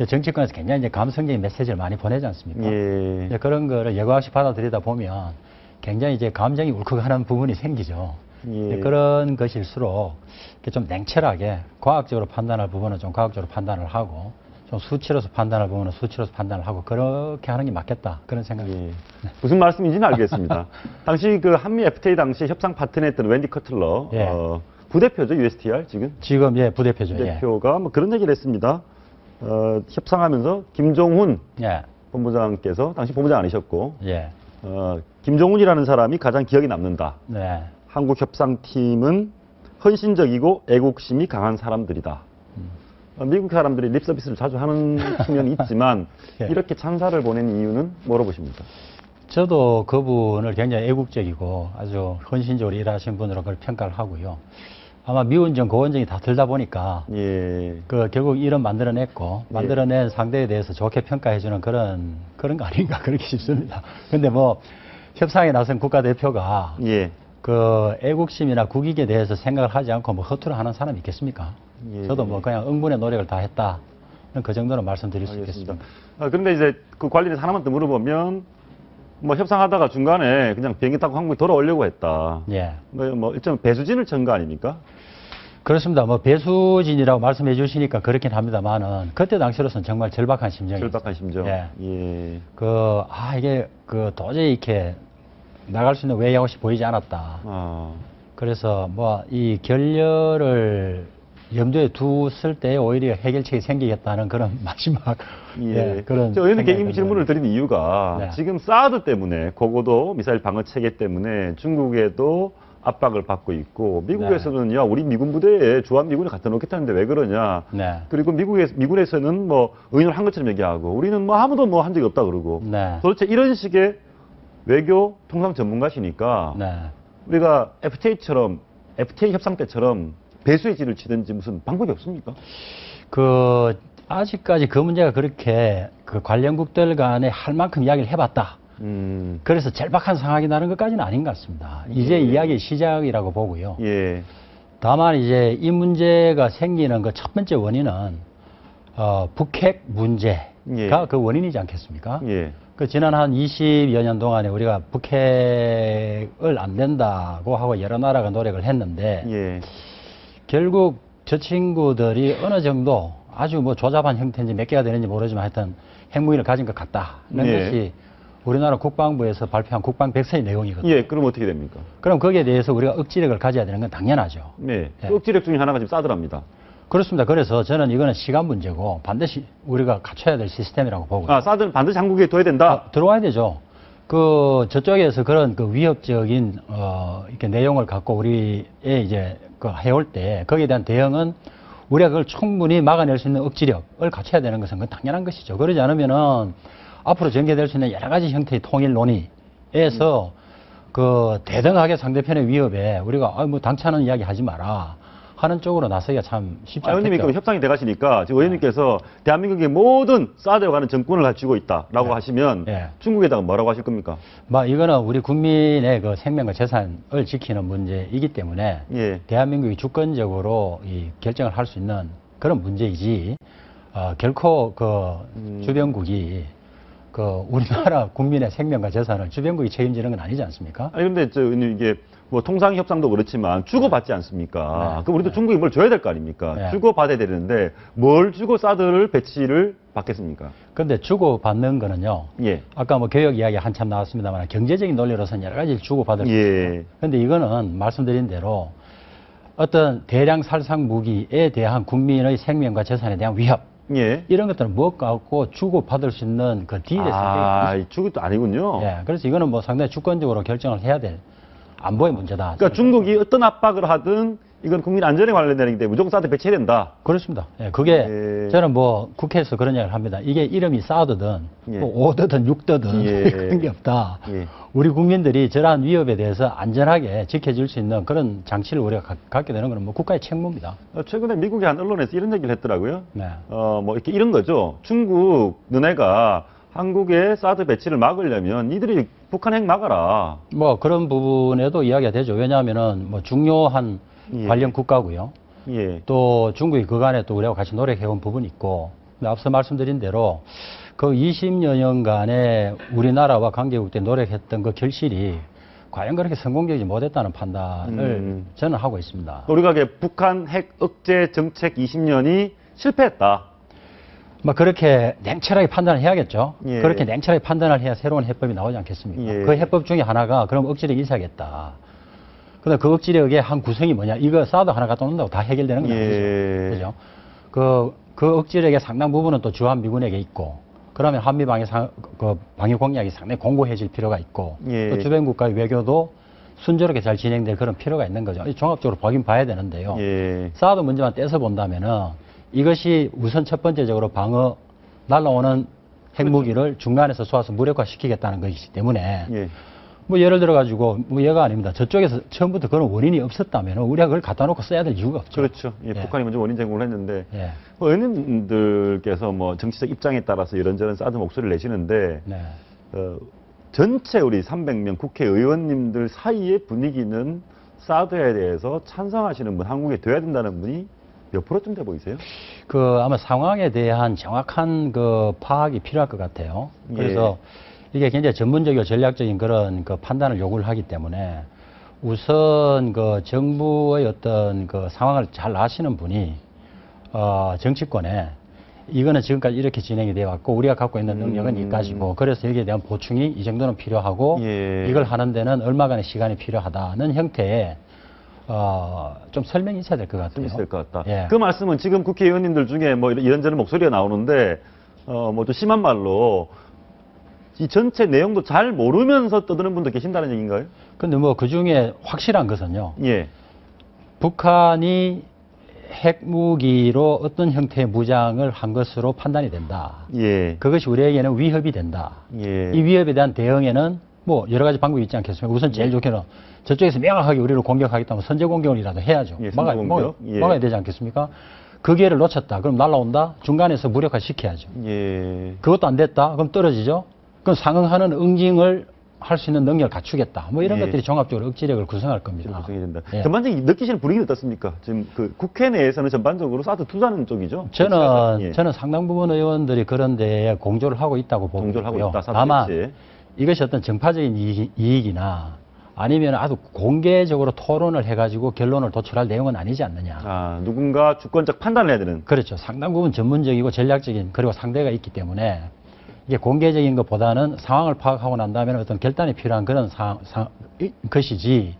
정치권에서 굉장히 이제 감성적인 메시지를 많이 보내지 않습니까? 그런 거를 예고없이 받아들이다 보면 굉장히 이제 감정이 울컥하는 부분이 생기죠. 그런 것일수록 좀 냉철하게 과학적으로 판단할 부분은 좀 과학적으로 판단을 하고 좀 수치로서 판단할 부분은 수치로서 판단을 하고 그렇게 하는 게 맞겠다 그런 생각입니다. 무슨 말씀인지는 알겠습니다. 당시 그 한미 FTA 당시 협상 파트너였던 웬디 커틀러 부대표죠, USTR 지금? 지금 부대표죠. 부대표가 뭐 그런 얘기를 했습니다. 협상하면서 김종훈 본부장께서 당시 본부장 아니셨고 김종훈이라는 사람이 가장 기억에 남는다. 한국 협상팀은 헌신적이고 애국심이 강한 사람들이다. 미국 사람들이 립 서비스를 자주 하는 측면이 있지만 이렇게 찬사를 보낸 이유는 뭐로 보십니까? 저도 그분을 굉장히 애국적이고 아주 헌신적으로 일하신 분으로 그걸 평가를 하고요. 아마 미운정, 고운정이 다 들다 보니까 결국 일은 만들어냈고 만들어낸 상대에 대해서 좋게 평가해주는 그런 거 아닌가 그렇게 싶습니다. 근데 뭐 협상에 나선 국가대표가 그 애국심이나 국익에 대해서 생각을 하지 않고 뭐 허투루 하는 사람이 있겠습니까? 저도 뭐 그냥 응분의 노력을 다 했다. 그 정도로 말씀드릴 수 있겠습니다. 그런데 이제 그 관련해서 하나만 더 물어보면 뭐 협상하다가 중간에 그냥 비행기 타고 한국에 돌아오려고 했다. 뭐 일종 배수진을 천 거 아닙니까? 그렇습니다. 뭐 배수진이라고 말씀해 주시니까 그렇긴 합니다만은 그때 당시로서는 정말 절박한 심정이었어요. 절박한 심정. 이게 도저히 이렇게 나갈 수 있는 웨이아웃이 보이지 않았다. 그래서 뭐 이 결렬을 염두에 두었을 때 오히려 해결책이 생기겠다는 그런 마지막 그런. 의원님 개인 질문을 드린 이유가 지금 사드 때문에 고고도 미사일 방어 체계 때문에 중국에도 압박을 받고 있고 미국에서는요 우리 미군 부대에 주한 미군을 갖다 놓겠다는데 왜 그러냐. 네. 그리고 미군에서는 뭐 의논을 한 것처럼 얘기하고 우리는 뭐 아무도 뭐 한 적이 없다 그러고. 네. 도대체 이런 식의 외교 통상 전문가시니까 네. 우리가 FTA 협상 때처럼 배수의 진을 치든지 무슨 방법이 없습니까? 아직까지 그 문제가 그렇게 그 관련국들 간에 할 만큼 이야기를 해봤다. 그래서 절박한 상황이 나는 것까지는 아닌 것 같습니다. 이제 이야기의 시작이라고 보고요. 예. 다만 이제 이 문제가 생기는 그 첫 번째 원인은 북핵 문제가 그 원인이지 않겠습니까? 예. 그 지난 한 20여 년 동안에 우리가 북핵을 안 된다고 하고 여러 나라가 노력을 했는데 예. 결국 저 친구들이 어느 정도 아주 뭐 조잡한 형태인지 몇 개가 되는지 모르지만 하여튼 핵무기를 가진 것 같다는 예. 것이 우리나라 국방부에서 발표한 국방백서의 내용이거든요. 예, 그럼 어떻게 됩니까? 그럼 거기에 대해서 우리가 억지력을 가져야 되는 건 당연하죠. 네. 예. 그 억지력 중에 하나가 지금 사드랍니다. 그렇습니다. 그래서 저는 이거는 시간 문제고 반드시 우리가 갖춰야 될 시스템이라고 보고요. 사드는 반드시 한국에 둬야 된다? 들어와야 되죠. 저쪽에서 그런 그 위협적인, 이렇게 내용을 갖고 우리에 이제 해올 때 거기에 대한 대응은 우리가 그걸 충분히 막아낼 수 있는 억지력을 갖춰야 되는 것은 그건 당연한 것이죠. 그러지 않으면은 앞으로 전개될 수 있는 여러 가지 형태의 통일 논의에서 대등하게 상대편의 위협에 우리가 뭐 당차는 이야기 하지 마라 하는 쪽으로 나서기가 참 쉽지 않겠죠. 의원님이 그럼 협상이 돼가시니까 지금 의원님께서 대한민국의 모든 사드에 관한 정권을 갖추고 있다라고 하시면 중국에다가 뭐라고 하실 겁니까? 이거는 우리 국민의 그 생명과 재산을 지키는 문제이기 때문에 대한민국이 주권적으로 이 결정을 할 수 있는 그런 문제이지 결코 주변국이 우리나라 국민의 생명과 재산을 주변국이 책임지는 건 아니지 않습니까? 아니 근데 이게 뭐 통상 협상도 그렇지만 주고받지 않습니까? 그럼 우리도 중국이 뭘 줘야 될 거 아닙니까? 주고받아야 되는데 뭘 주고 사드를 배치를 받겠습니까? 근데 주고받는 거는요. 아까 뭐 교역 이야기 한참 나왔습니다만 경제적인 논리로서는 여러 가지를 주고받을 수 있어요. 근데 이거는 말씀드린 대로 어떤 대량 살상 무기에 대한 국민의 생명과 재산에 대한 위협 이런 것들은 무엇 갖고 주고받을 수 있는 그 딜의 상황이 주고도 아니군요. 그래서 이거는 뭐 상당히 주권적으로 결정을 해야 될 안보의 문제다. 그러니까 중국이 어떤 압박을 하든 이건 국민 안전에 관련되기 때문에 무조건 사드 배치해야 된다. 그렇습니다. 그게 저는 뭐 국회에서 그런 이야기를 합니다. 이게 이름이 사드든 뭐 오드든 육드든 그런 게 없다. 우리 국민들이 저러한 위협에 대해서 안전하게 지켜줄 수 있는 그런 장치를 우리가 갖게 되는 건 뭐 국가의 책무입니다. 최근에 미국의 한 언론에서 이런 얘기를 했더라고요. 뭐 이렇게 이런 거죠. 중국 너네가 한국의 사드 배치를 막으려면 니들이 북한 핵 막아라. 뭐 그런 부분에도 이야기가 되죠. 왜냐하면은 뭐 중요한 관련 국가고요. 또 중국이 그간에 또 우리하고 같이 노력해온 부분이 있고, 근데 앞서 말씀드린 대로 그 20여 년간의 우리나라와 관계국대 노력했던 그 결실이 과연 그렇게 성공적이지 못했다는 판단을 저는 하고 있습니다. 우리가 북한 핵 억제 정책 20년이 실패했다. 뭐 그렇게 냉철하게 판단을 해야겠죠. 그렇게 냉철하게 판단을 해야 새로운 해법이 나오지 않겠습니까? 그 해법 중에 하나가 그럼 억지력이 있어야겠다. 근데 그 억지력의 한 구성이 뭐냐? 이거 사드 하나 갖다 놓는다고 다 해결되는 건 아니죠. 그죠? 그 억지력의 상당 부분은 또 주한 미군에게 있고, 그러면 한미 방위 공약이 상당히 공고해질 필요가 있고, 또 주변 국가의 외교도 순조롭게 잘 진행될 그런 필요가 있는 거죠. 종합적으로 보긴 봐야 되는데요. 사드 문제만 떼서 본다면은 이것이 우선 첫 번째적으로 날아오는 핵무기를 중간에서 쏘아서 무력화시키겠다는 것이기 때문에 뭐 예를 들어 가지고 뭐 얘가 아닙니다. 저쪽에서 처음부터 그런 원인이 없었다면 우리가 그걸 갖다 놓고 써야 될 이유가 없죠. 그렇죠. 북한이 먼저 원인 제공을 했는데 뭐 의원님들께서 뭐 정치적 입장에 따라서 이런저런 사드 목소리를 내시는데 전체 우리 300명 국회의원님들 사이의 분위기는 사드에 대해서 찬성하시는 분, 한국에 돼야 된다는 분이 몇 프로쯤 돼 보이세요? 아마 상황에 대한 정확한 파악이 필요할 것 같아요. 그래서 이게 굉장히 전문적이고 전략적인 그런 판단을 요구를 하기 때문에 우선 정부의 어떤 상황을 잘 아시는 분이 정치권에 이거는 지금까지 이렇게 진행이 되어 왔고 우리가 갖고 있는 능력은 이까지고 그래서 여기에 대한 보충이 이 정도는 필요하고 이걸 하는 데는 얼마간의 시간이 필요하다는 형태의 좀 설명이 있어야 될 것 같아요. 좀 있을 것 같다. 그 말씀은 지금 국회의원님들 중에 뭐 이런저런 목소리가 나오는데 뭐 좀 심한 말로 이 전체 내용도 잘 모르면서 떠드는 분도 계신다는 얘기인가요? 근데 뭐 그 중에 확실한 것은요. 예. 북한이 핵무기로 어떤 형태의 무장을 한 것으로 판단이 된다. 예. 그것이 우리에게는 위협이 된다. 예. 이 위협에 대한 대응에는 뭐 여러 가지 방법이 있지 않겠습니까? 우선 제일 좋게는 저쪽에서 명확하게 우리를 공격하겠다면 선제 공격이라도 해야죠. 예, 막아야 되지 않겠습니까? 그 기회를 놓쳤다. 그럼 날라온다. 중간에서 무력화 시켜야죠. 예. 그것도 안 됐다. 그럼 떨어지죠. 그럼 상응하는 응징을 할 수 있는 능력을 갖추겠다. 뭐 이런 것들이 종합적으로 억지력을 구성할 겁니다. 구성이 된다. 예. 전반적인 느끼시는 분위기는 어떻습니까? 지금 그 국회 내에서는 전반적으로 사드 투자는 쪽이죠. 저는 상당 부분 의원들이 그런 데에 공조를 하고 있다고 보고 있고요. 다만 이것이 어떤 정파적인 이익이나 아니면 아주 공개적으로 토론을 해가지고 결론을 도출할 내용은 아니지 않느냐. 아, 누군가 주권적 판단을 해야 되는. 그렇죠. 상당 부분 전문적이고 전략적인 그리고 상대가 있기 때문에 이게 공개적인 것보다는 상황을 파악하고 난 다음에 어떤 결단이 필요한 그런 것이지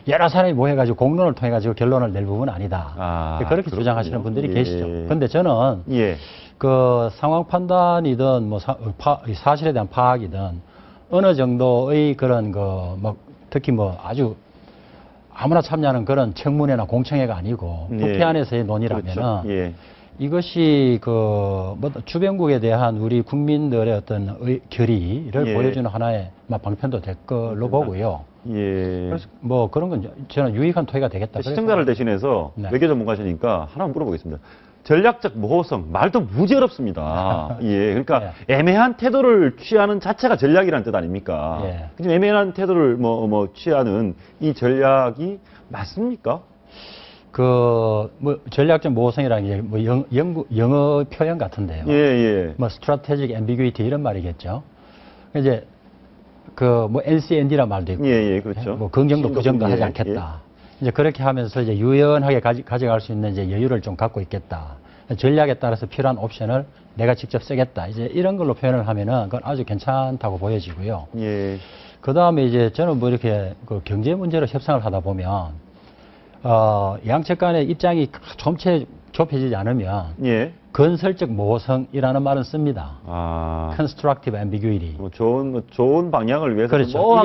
여러 사람이 모여가지고 공론을 통해가지고 결론을 낼 부분은 아니다. 그렇게 그렇군요. 주장하시는 분들이 계시죠. 그런데 저는 그 상황 판단이든 뭐 사실에 대한 파악이든 어느 정도의 그런 뭐 특히 뭐 아주 아무나 참여하는 그런 청문회나 공청회가 아니고 국회 안에서의 논의라면은 그렇죠. 이것이 뭐 주변국에 대한 우리 국민들의 어떤 결의를 보여주는 하나의 방편도 될 걸로 보고요. 그래서 뭐 그런 건 저는 유익한 토의가 되겠다. 시청자를 대신해서 외교 전문가시니까 하나 물어보겠습니다. 전략적 모호성 말도 무지 어렵습니다. 그러니까 애매한 태도를 취하는 자체가 전략이라는 뜻 아닙니까? 지금 애매한 태도를 취하는 이 전략이 맞습니까? 뭐 전략적 모호성이라는 게 뭐 영어 표현 같은데요. 뭐 strategic ambiguity 이런 말이겠죠. 이제 뭐 NCND란 말도 있고, 그렇죠. 뭐 긍정도 부정도 하지 않겠다. 이제 그렇게 하면서 이제 유연하게 가져갈 수 있는 이제 여유를 좀 갖고 있겠다. 전략에 따라서 필요한 옵션을 내가 직접 쓰겠다. 이제 이런 걸로 표현을 하면은 그건 아주 괜찮다고 보여지고요. 그 다음에 이제 저는 뭐 이렇게 그 경제 문제로 협상을 하다 보면 양측 간의 입장이 좁혀지지 않으면 건설적 모호성이라는 말은 씁니다. constructive ambiguity. 좋은 방향을 위해서 그렇죠.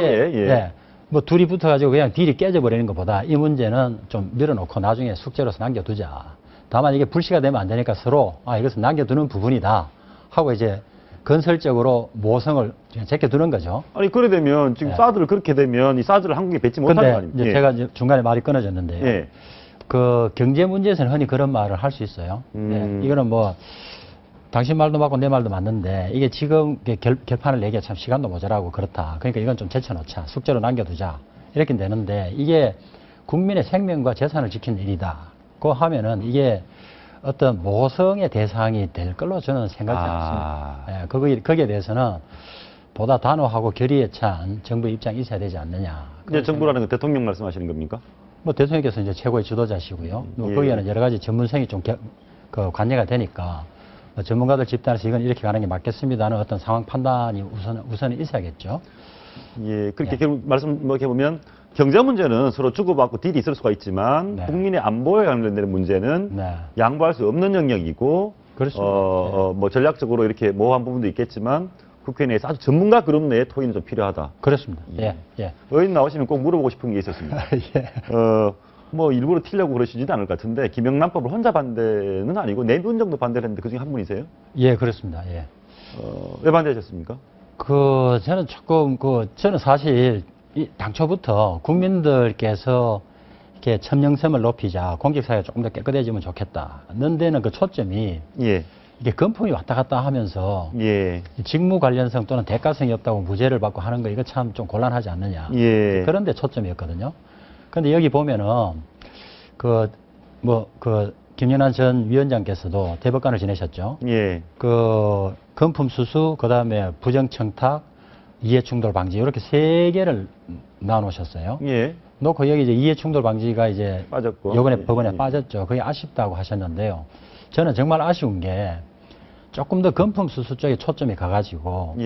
뭐 둘이 붙어가지고 그냥 딜이 깨져버리는 것보다 이 문제는 좀 밀어놓고 나중에 숙제로서 남겨두자. 다만 이게 불씨가 되면 안 되니까 서로 이것은 남겨두는 부분이다 하고 이제 건설적으로 모성을 제껴두는 거죠. 아니 그래 되면 지금 사드를 그렇게 되면 이 사드를 한국에 뱉지 못하는 거 아닙니까? 제가 이제 중간에 말이 끊어졌는데요. 그 경제 문제에서는 흔히 그런 말을 할 수 있어요. 이거는 뭐 당신 말도 맞고 내 말도 맞는데 이게 지금 결판을 내기에 참 시간도 모자라고 그렇다. 그러니까 이건 좀 제쳐놓자. 숙제로 남겨두자. 이렇게 되는데 이게 국민의 생명과 재산을 지키는 일이다고 하면은 이게 어떤 모성의 대상이 될 걸로 저는 생각하지 않습니다. 거기에 대해서는 보다 단호하고 결의에 찬 정부 입장이 있어야 되지 않느냐. 이제 정부라는 건 대통령 말씀하시는 겁니까? 뭐 대통령께서 이제 최고의 지도자시고요. 거기에는 여러 가지 전문성이 좀 관여가 되니까 전문가들 집단에서 이건 이렇게 가는 게 맞겠습니다는 어떤 상황 판단이 우선 있어야겠죠. 그렇게 말씀해 보면 경제 문제는 서로 주고받고 딜이 있을 수가 있지만 국민의 안보에 관련된 문제는 양보할 수 없는 영역이고 뭐 전략적으로 이렇게 모호한 부분도 있겠지만 국회 내에서 아주 전문가 그룹 내의 토의는 좀 필요하다. 그렇습니다. 의원 나오시면 꼭 물어보고 싶은 게 있었습니다. 뭐 일부러 튀려고 그러시지도 않을 것 같은데 김영란법을 혼자 반대는 아니고 4분 정도 반대를 했는데 그중에 한 분이세요? 그렇습니다. 왜 반대하셨습니까? 저는 저는 사실 당초부터 국민들께서 이렇게 천명성을 높이자, 공직사회가 조금 더 깨끗해지면 좋겠다. 는 데는 그 초점이 이게 건풍이 왔다 갔다 하면서 직무 관련성 또는 대가성이 없다고 무죄를 받고 하는 거 이거 참 좀 곤란하지 않느냐. 그런 데 초점이었거든요. 근데 여기 보면은 김연한 전 위원장께서도 대법관을 지내셨죠. 금품 수수, 그 다음에 부정청탁, 이해충돌 방지 이렇게 3개를 나눠놓으셨어요. 놓고 여기 이제 이해충돌 방지가 이제 빠졌고, 이번에 법원에 빠졌죠. 그게 아쉽다고 하셨는데요. 저는 정말 아쉬운 게 조금 더 금품 수수 쪽에 초점이 가가지고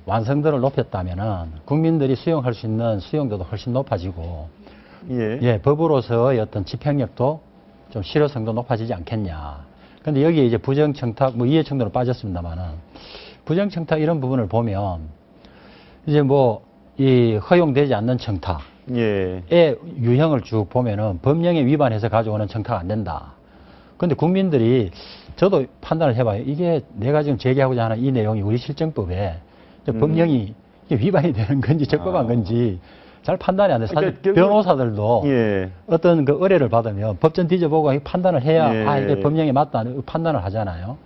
완성도를 높였다면은 국민들이 수용할 수 있는 수용도도 훨씬 높아지고 법으로서의 어떤 집행력도 좀 실효성도 높아지지 않겠냐. 근데 여기 이제 부정청탁, 뭐 이해충돌은 빠졌습니다만은 부정청탁 이런 부분을 보면 이제 뭐 이 허용되지 않는 청탁. 예. 의 유형을 쭉 보면은 법령에 위반해서 가져오는 청탁 안 된다. 근데 국민들이 저도 판단을 해봐요. 이게 내가 지금 제기하고자 하는 이 내용이 우리 실정법에 법령이 이게 위반이 되는 건지 적법한 건지 잘 판단이 안 돼. 사실 그러니까 변호사들도 예. 어떤 그 의뢰를 받으면 법전 뒤져보고 판단을 해야 예. 아 이게 법령에 맞다 판단을 하잖아요.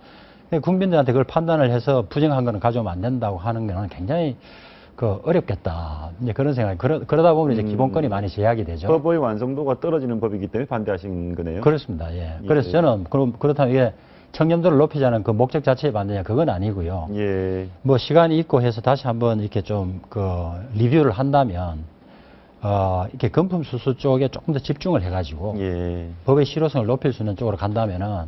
근데 국민들한테 그걸 판단을 해서 부정한 거는 가져오면 안 된다고 하는 거는 굉장히 그 어렵겠다. 이제 그런 생각이 그러다 보면 이제 기본권이 많이 제약이 되죠. 법의 완성도가 떨어지는 법이기 때문에 반대하신 거네요. 그렇습니다. 예. 그래서 저는 그렇다면 이게 청렴도를 높이자는 그 목적 자체에 반대냐 그건 아니고요. 예. 뭐 시간이 있고 해서 다시 한번 이렇게 좀 그 리뷰를 한다면 이렇게 금품 수수 쪽에 조금 더 집중을 해가지고 예. 법의 실효성을 높일 수 있는 쪽으로 간다면은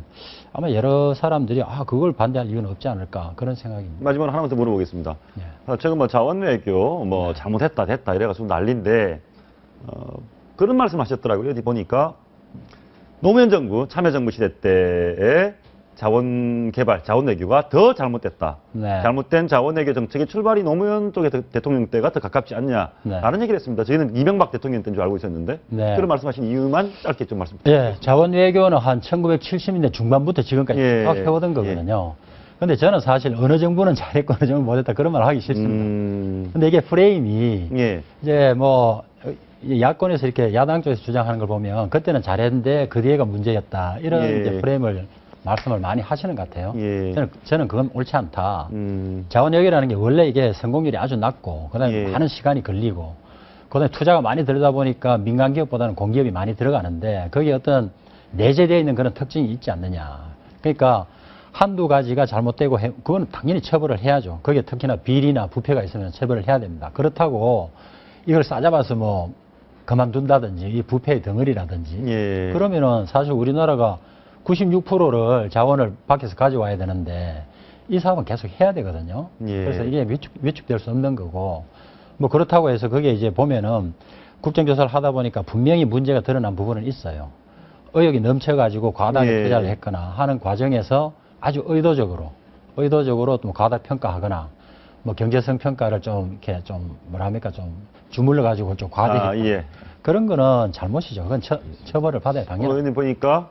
아마 여러 사람들이 그걸 반대할 이유는 없지 않을까 그런 생각입니다. 마지막으로 하나만 더 물어보겠습니다. 예. 최근 뭐 자원외교 뭐 잘못했다 됐다 이래가지고 난리인데 그런 말씀하셨더라고요. 어디 보니까 노무현 정부 참여정부 시대 때의 자원개발, 자원외교가 더 잘못됐다. 네. 잘못된 자원외교 정책의 출발이 노무현 쪽의 대통령 때가 더 가깝지 않냐라는 네. 얘기를 했습니다. 저희는 이명박 대통령 때인 줄 알고 있었는데 네. 그런 말씀하신 이유만 짧게 좀 말씀 부탁드립니다. 예, 자원외교는 한 1970년대 중반부터 지금까지 예. 쭉 해오던 거거든요. 근데 저는 사실 어느 정부는 잘했고 어느 정부는 못했다 그런 말 하기 싫습니다. 근데 이게 프레임이 예. 이제 뭐 야권에서 이렇게 야당 쪽에서 주장하는 걸 보면 그때는 잘했는데 그 뒤에가 문제였다 이런 예. 이제 프레임을 말씀을 많이 하시는 것 같아요. 예. 저는 그건 옳지 않다. 자원외교라는 게 원래 이게 성공률이 아주 낮고 그다음에 예. 많은 시간이 걸리고 그다음에 투자가 많이 들다 보니까 민간 기업보다는 공기업이 많이 들어가는데 거기에 어떤 내재되어 있는 그런 특징이 있지 않느냐. 그러니까 한두 가지가 잘못되고 그건 당연히 처벌을 해야죠. 거기에 특히나 비리나 부패가 있으면 처벌을 해야 됩니다. 그렇다고 이걸 싸잡아서 뭐 그만둔다든지 이 부패의 덩어리라든지 예. 그러면은 사실 우리나라가 96%를 자원을 밖에서 가져와야 되는데 이 사업은 계속 해야 되거든요. 예. 그래서 이게 위축될 수 없는 거고 뭐 그렇다고 해서 거기에 이제 보면은 국정조사를 하다 보니까 분명히 문제가 드러난 부분은 있어요. 의욕이 넘쳐가지고 과다하게 예. 투자를 했거나 하는 과정에서 아주 의도적으로 좀 과다평가하거나 뭐 경제성 평가를 좀 이렇게 좀 뭐라 합니까 좀 주물러 가지고 좀 과대했다. 예. 그런 거는 잘못이죠. 그건 처벌을 받아야 당연하죠. 의원님 보니까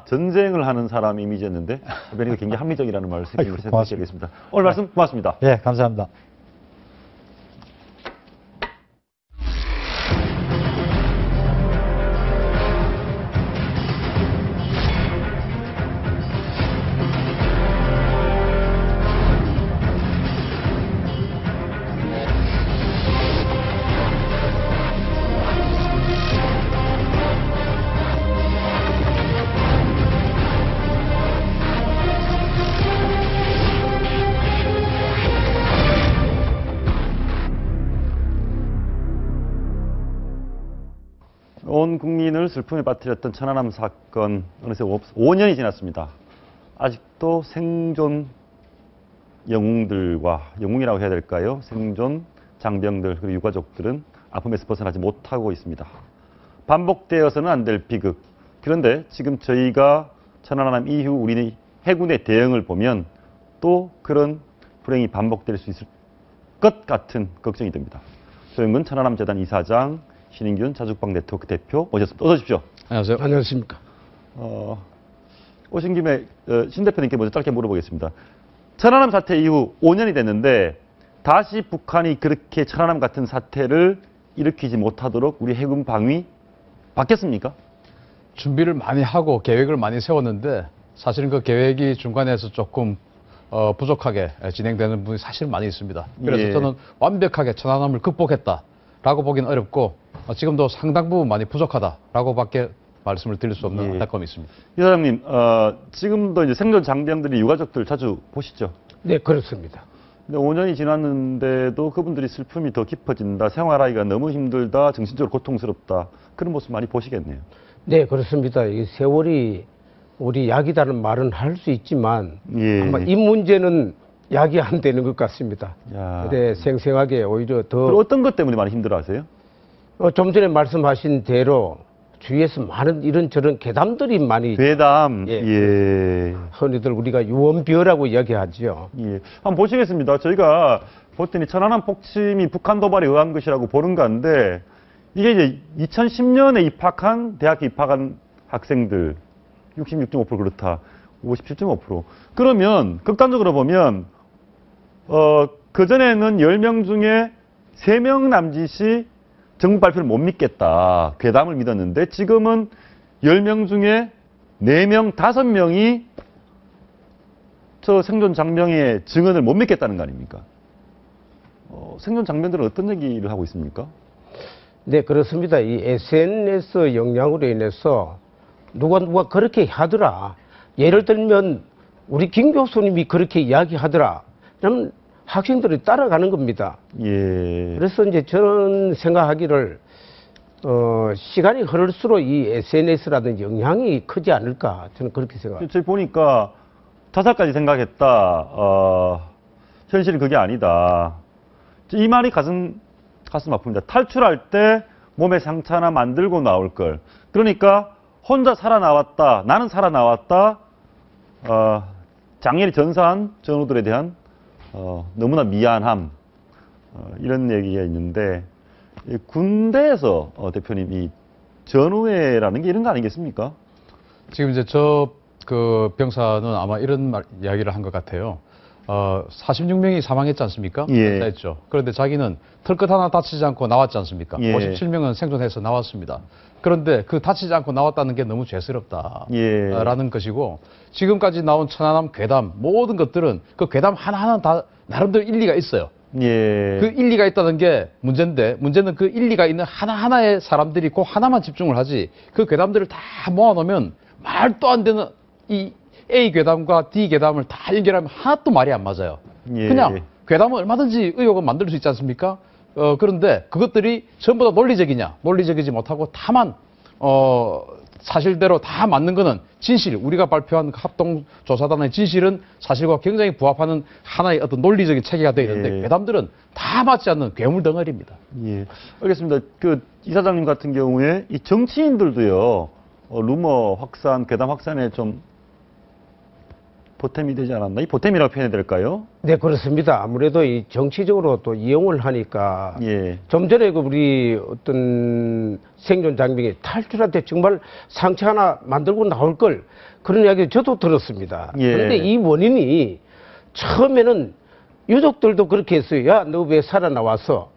전쟁을 하는 사람 이미지였는데 의원님이 굉장히 합리적이라는 말을 드리겠습니다. 오늘 말씀 고맙습니다. 예, 감사합니다. 온 국민을 슬픔에 빠뜨렸던 천안함 사건 어느새 5년이 지났습니다. 아직도 생존 영웅이라고 해야 될까요? 생존 장병들 그리고 유가족들은 아픔에서 벗어나지 못하고 있습니다. 반복되어서는 안 될 비극. 그런데 지금 저희가 천안함 이후 우리 해군의 대응을 보면 또 그런 불행이 반복될 수 있을 것 같은 걱정이 듭니다. 조영근 천안함 재단 이사장, 신인균 자주국방 네트워크 대표 모셨습니다. 어서 오십시오. 안녕하세요. 안녕하십니까. 오신 김에 신 대표님께 먼저 짧게 물어보겠습니다. 천안함 사태 이후 5년이 됐는데 다시 북한이 그렇게 천안함 같은 사태를 일으키지 못하도록 우리 해군 방위 바뀌었습니까? 준비를 많이 하고 계획을 많이 세웠는데 사실은 그 계획이 중간에서 조금 부족하게 진행되는 부분이 사실 많이 있습니다. 그래서 예. 저는 완벽하게 천안함을 극복했다라고 보기는 어렵고 지금도 상당 부분 많이 부족하다라고밖에 말씀을 드릴 수 없는 예. 안타까움이 있습니다. 이사장님, 지금도 이제 생존 장병들이 유가족들 자주 보시죠? 네, 그렇습니다. 근데 5년이 지났는데도 그분들이 슬픔이 더 깊어진다, 생활하기가 너무 힘들다, 정신적으로 고통스럽다, 그런 모습 많이 보시겠네요. 네, 그렇습니다. 이 세월이 우리 약이다는 말은 할 수 있지만 예. 아마 이 문제는 약이 안 되는 것 같습니다. 야. 네, 생생하게 오히려 그럼 어떤 것 때문에 많이 힘들어하세요? 좀 전에 말씀하신 대로 주위에서 많은 이런저런 괴담들이 많이 괴담. 예. 예. 흔히들 우리가 유언비어라고 이야기하죠. 예. 한번 보시겠습니다. 저희가 봤더니 천안함 폭침이 북한 도발에 의한 것이라고 보는 건데 이게 이제 2010년에 입학한 대학에 입학한 학생들 66.5% 그렇다. 57.5%. 그러면 극단적으로 보면 그전에는 10명 중에 3명 남짓이 정부 발표를 못 믿겠다. 괴담을 믿었는데 지금은 10명 중에 4명, 5명이 저 생존 장병의 증언을 못 믿겠다는 거 아닙니까? 생존 장병들은 어떤 얘기를 하고 있습니까? 네, 그렇습니다. 이 SNS 영향으로 인해서 누가 그렇게 하더라. 예를 들면 우리 김 교수님이 그렇게 이야기하더라. 그러면 학생들이 따라가는 겁니다. 예. 그래서 이제 저는 생각하기를 시간이 흐를수록 이 SNS라든지 영향이 크지 않을까 저는 그렇게 생각합니다. 저희 보니까 자살까지 생각했다. 현실은 그게 아니다. 이 말이 가슴 아픕니다. 탈출할 때 몸에 상처 하나 만들고 나올 걸. 그러니까 혼자 살아나왔다. 나는 살아나왔다. 장렬히 전사한 전우들에 대한 너무나 미안함. 이런 얘기가 있는데 군대에서 대표님 이 전우회라는 게 이런 거 아니겠습니까? 지금 이제 그 병사는 아마 이런 이야기를 한 것 같아요. 46명이 사망했지 않습니까? 예. 했죠. 그런데 자기는 털끝 하나 다치지 않고 나왔지 않습니까? 예. 57명은 생존해서 나왔습니다. 그런데 그 다치지 않고 나왔다는 게 너무 죄스럽다. 예. 라는 것이고 지금까지 나온 천안함, 괴담 모든 것들은 그 괴담 하나하나 다 나름대로 일리가 있어요. 예. 그 일리가 있다는 게 문제인데 문제는 그 일리가 있는 하나하나의 사람들이 그 하나만 집중을 하지 그 괴담들을 다 모아놓으면 말도 안 되는 이 A 괴담과 D 괴담을 다 연결하면 하나도 말이 안 맞아요. 예. 그냥 괴담은 얼마든지 의혹은 만들 수 있지 않습니까? 그런데 그것들이 전부 다 논리적이냐? 논리적이지 못하고 다만 사실대로 다 맞는 거는 진실, 우리가 발표한 합동조사단의 진실은 사실과 굉장히 부합하는 하나의 어떤 논리적인 체계가 되어 있는데 예. 괴담들은 다 맞지 않는 괴물 덩어리입니다. 예. 알겠습니다. 그 이사장님 같은 경우에 이 정치인들도요, 루머 확산, 괴담 확산에 좀 보탬이 되지 않았나? 이 보탬이라고 표현해야 될까요? 네, 그렇습니다. 아무래도 이 정치적으로 또 이용을 하니까. 예. 좀 전에 그 우리 어떤 생존 장병이 탈출할 때 정말 상처 하나 만들고 나올 걸 그런 이야기 저도 들었습니다. 예. 그런데 이 원인이 처음에는 유족들도 그렇게 했어요. 야, 너 왜 살아나왔어?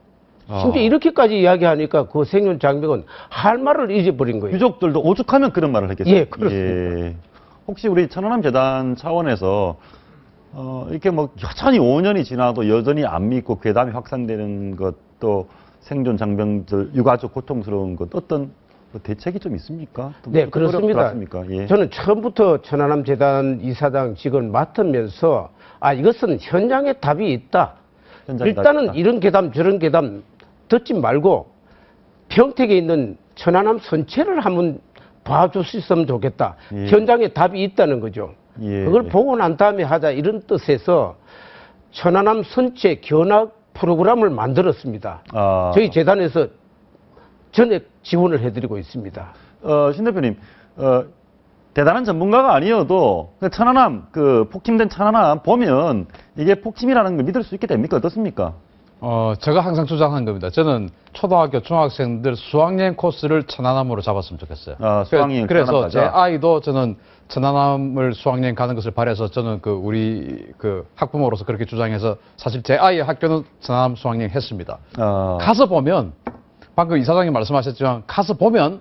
심지어 이렇게까지 이야기하니까 그 생존 장병은 할 말을 잊어버린 거예요. 유족들도 오죽하면 그런 말을 했겠어요. 예, 그렇습니다. 예. 혹시 우리 천안함 재단 차원에서 이렇게 뭐 여전히 5년이 지나도 여전히 안 믿고 괴담이 확산되는 것도 생존 장병들 유가족 고통스러운 것 어떤 대책이 좀 있습니까? 네, 그렇습니다. 예. 저는 처음부터 천안함 재단 이사장 직을 맡으면서 이것은 현장에 답이 있다. 일단은 있다. 이런 괴담 저런 괴담 듣지 말고 평택에 있는 천안함 선체를 한번 봐줬으면 좋겠다. 예. 현장에 답이 있다는 거죠. 예. 그걸 보고 난 다음에 하자 이런 뜻에서 천안함 선체 견학 프로그램을 만들었습니다. 저희 재단에서 전액 지원을 해드리고 있습니다. 신 대표님, 대단한 전문가가 아니어도 천안함 폭침된 천안함 보면 이게 폭침이라는 걸 믿을 수 있게 됩니까? 어떻습니까? 제가 항상 주장한 겁니다. 저는 초등학교, 중학생들 수학여행 코스를 천안함으로 잡았으면 좋겠어요. 수학여행 그래서 제 아이도 저는 천안함을 수학여행 가는 것을 바라서 저는 우리 학부모로서 그렇게 주장해서 사실 제 아이의 학교는 천안함 수학여행 했습니다. 가서 보면 방금 이사장님 말씀하셨지만 가서 보면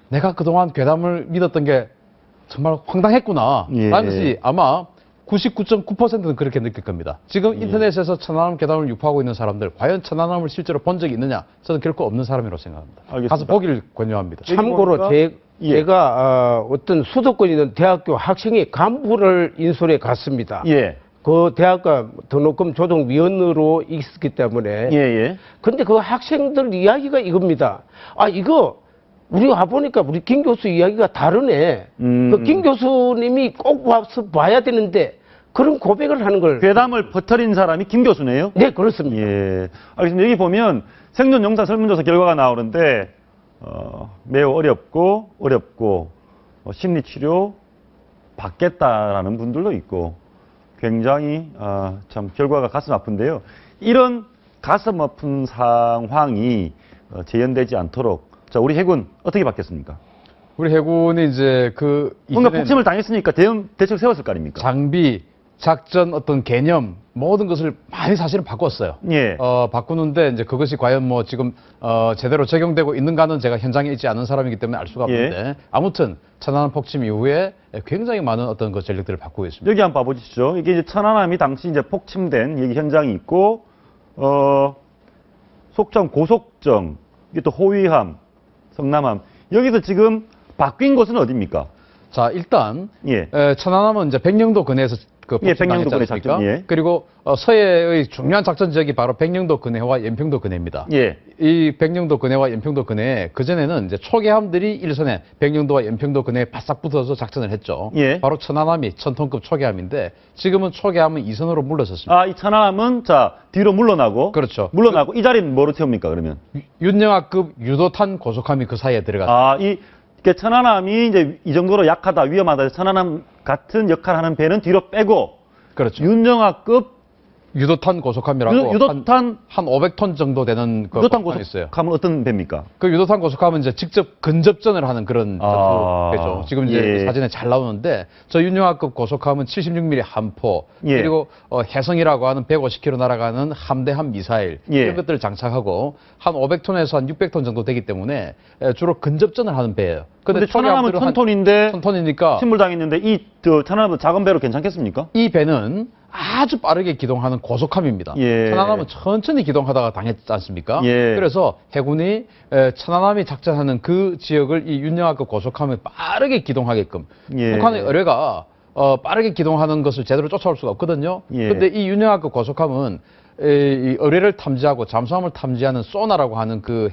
내가 그동안 괴담을 믿었던 게 정말 황당했구나. 예. 라는 것이 아마 99.9%는 그렇게 느낄 겁니다. 지금 인터넷에서 천안함 괴담을 유포하고 있는 사람들 과연 천안함을 실제로 본 적이 있느냐? 저는 결코 없는 사람이라고 생각합니다. 알겠습니다. 가서 보기를 권유합니다. 참고로 제가 어떤 수도권에 있는 대학교 학생의 간부를 인솔해 갔습니다. 예. 그 대학가 등록금 조정위원으로 있었기 때문에. 예. 근데 그 학생들 이야기가 이겁니다. 이거 우리가 와보니까 우리 김 교수 이야기가 다르네. 그 김 교수님이 꼭 와서 봐야 되는데 그런 고백을 하는 걸. 괴담을 퍼뜨린 사람이 김 교수네요? 네, 그렇습니다. 예. 알겠습니다. 여기 보면 생존 영상 설문조사 결과가 나오는데 매우 어렵고 심리치료 받겠다라는 분들도 있고 굉장히 참 결과가 가슴 아픈데요. 이런 가슴 아픈 상황이 재현되지 않도록 자, 우리 해군 어떻게 바뀌었습니까? 우리 해군이 이제 뭔가 폭침을 당했으니까 대응 대책 세웠을 거 아닙니까? 장비, 작전 어떤 개념 모든 것을 많이 사실은 바꿨어요. 예. 바꾸는데 이제 그것이 과연 뭐 지금 제대로 적용되고 있는가는 제가 현장에 있지 않은 사람이기 때문에 알 수가 없는데 예. 아무튼 천안함 폭침 이후에 굉장히 많은 어떤 그 전력들을 바꾸고 있습니다. 여기 한번 봐보시죠. 이게 이제 천안함이 당시 이제 폭침된 여기 현장이 있고 속정, 고속정, 이게 또 호위함, 성남함 여기서 지금 바뀐 곳은 어디입니까? 자 일단 예. 천안함은 이제 백령도 근해에서 그 백령도 근해 작전. 예. 그리고 서해의 중요한 작전 지역이 바로 백령도 근해와 연평도 근해입니다. 예. 이 백령도 근해와 연평도 근해 그 전에는 이제 초계함들이 일선에 백령도와 연평도 근해에 바싹 붙어서 작전을 했죠. 예. 바로 천안함이 1000톤급 초계함인데 지금은 초계함은 2선으로 물러섰습니다. 이 천안함은 자 뒤로 물러나고. 그렇죠. 물러나고 이 자리는 뭐로 태웁니까 그러면? 윤영하급 유도탄 고속함이 그 사이에 들어갔습니다. 천안함이 이제 이 정도로 약하다, 위험하다, 천안함 같은 역할을 하는 배는 뒤로 빼고, 그렇죠. 윤영하급 유도탄 고속함이라고 유도탄 한 500톤 정도 되는 그 유도탄 고속함이 있어요. 고속함은 어떤 배입니까? 그 유도탄 고속함은 이제 직접 근접전을 하는 그런 배죠. 지금 이제 사진에 잘 나오는데 저 윤영하급 고속함은 76mm 함포 그리고 해성이라고 하는 150km 날아가는 함대함 미사일 이런 것들을 장착하고 한 500톤에서 한 600톤 정도 되기 때문에 주로 근접전을 하는 배예요. 근데 천안함은 1000톤인데 1000톤이니까 침몰당했는데 이 천안함은 작은 배로 괜찮겠습니까? 이 배는 아주 빠르게 기동하는 고속함입니다. 천안함은 천천히 기동하다가 당했지 않습니까? 그래서 해군이 천안함이 작전하는 그 지역을 이 윤영하급 고속함을 빠르게 기동하게끔 북한의 의뢰가 빠르게 기동하는 것을 제대로 쫓아올 수가 없거든요. 그런데 이 윤영하급 고속함은 이 의뢰를 탐지하고 잠수함을 탐지하는 소나라고 하는 그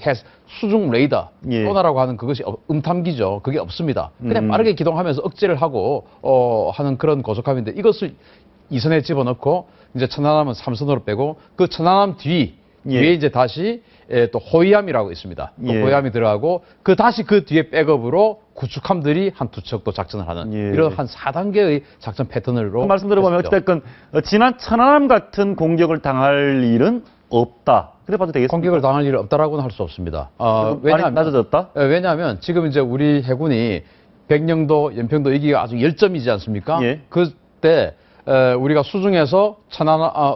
수중 레이더, 소나라고 하는 그것이 음탐기죠. 그게 없습니다. 그냥 빠르게 기동하면서 억제를 하고 하는 그런 고속함인데 이것을 2선에 집어넣고 이제 천안함은 3선으로 빼고 그 천안함 뒤에 이제 다시 또 호위함이라고 있습니다. 또 호위함이 들어가고 다시 그 뒤에 백업으로 구축함들이 한 2척 또 작전을 하는 이런 한 4단계의 작전 패턴으로 말씀 들어보면 어찌됐건 지난 천안함 같은 공격을 당할 일은 없다. 그래 봐도 되겠습니까? 공격을 당할 일은 없다라고는 할 수 없습니다. 왜냐하면 낮아졌다? 왜냐하면 지금 이제 우리 해군이 백령도, 연평도 여기가 아주 열점이지 않습니까? 그때 우리가 수중에서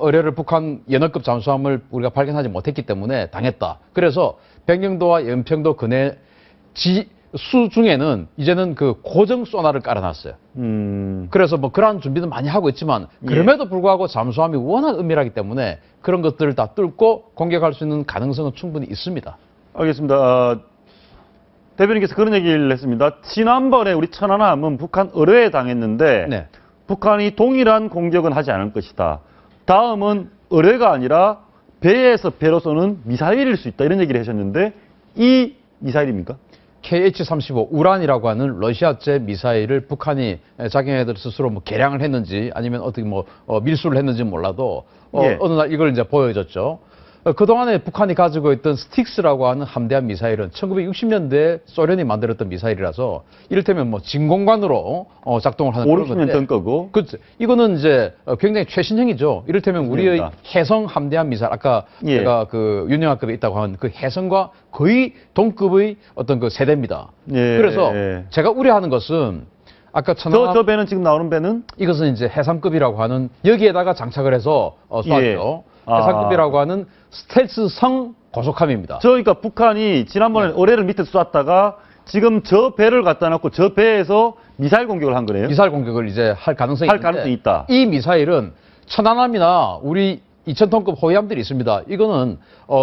의뢰를 북한 연어급 잠수함을 우리가 발견하지 못했기 때문에 당했다. 그래서 백령도와 연평도 근해 수중에는 이제는 그 고정 소나를 깔아놨어요. 그래서 뭐 그러한 준비는 많이 하고 있지만 그럼에도 불구하고 잠수함이 워낙 은밀하기 때문에 그런 것들을 다 뚫고 공격할 수 있는 가능성은 충분히 있습니다. 알겠습니다. 대변인께서 그런 얘기를 했습니다. 지난번에 우리 천안함은 북한 의뢰에 당했는데 북한이 동일한 공격은 하지 않을 것이다. 다음은 의뢰가 아니라 배에서 배로 쏘는 미사일일 수 있다. 이런 얘기를 하셨는데 이 미사일입니까? KH-35 우란이라고 하는 러시아제 미사일을 북한이 자기네들 스스로 뭐 개량을 했는지 아니면 어떻게 밀수를 했는지 몰라도 어느 날 이걸 이제 보여줬죠. 그동안에 북한이 가지고 있던 스틱스라고 하는 함대함 미사일은 1960년대에 소련이 만들었던 미사일이라서 이를테면 뭐 진공관으로 작동을 하는 그런 건데 50년 전 거고. 그렇죠. 이거는 이제 굉장히 최신형이죠. 이를테면 우리의 해성 함대함 미사일 아까 제가 그 윤영하급에 있다고 한 그 해성과 거의 동급의 어떤 그 세대입니다. 그래서 제가 우려하는 것은 아까 저 배는 지금 나오는 배는 이것은 이제 해삼급이라고 하는 여기에다가 장착을 해서 쏘았죠. 해상급이라고 하는 스텔스성 고속함입니다. 그러니까 북한이 지난번에 의뢰를 밑에서 쐈다가 지금 저 배를 갖다 놓고 저 배에서 미사일 공격을 한 거네요. 미사일 공격을 이제 할 가능성이 있다. 이 미사일은 천안함이나 우리 2000톤급 호위함들이 있습니다. 이거는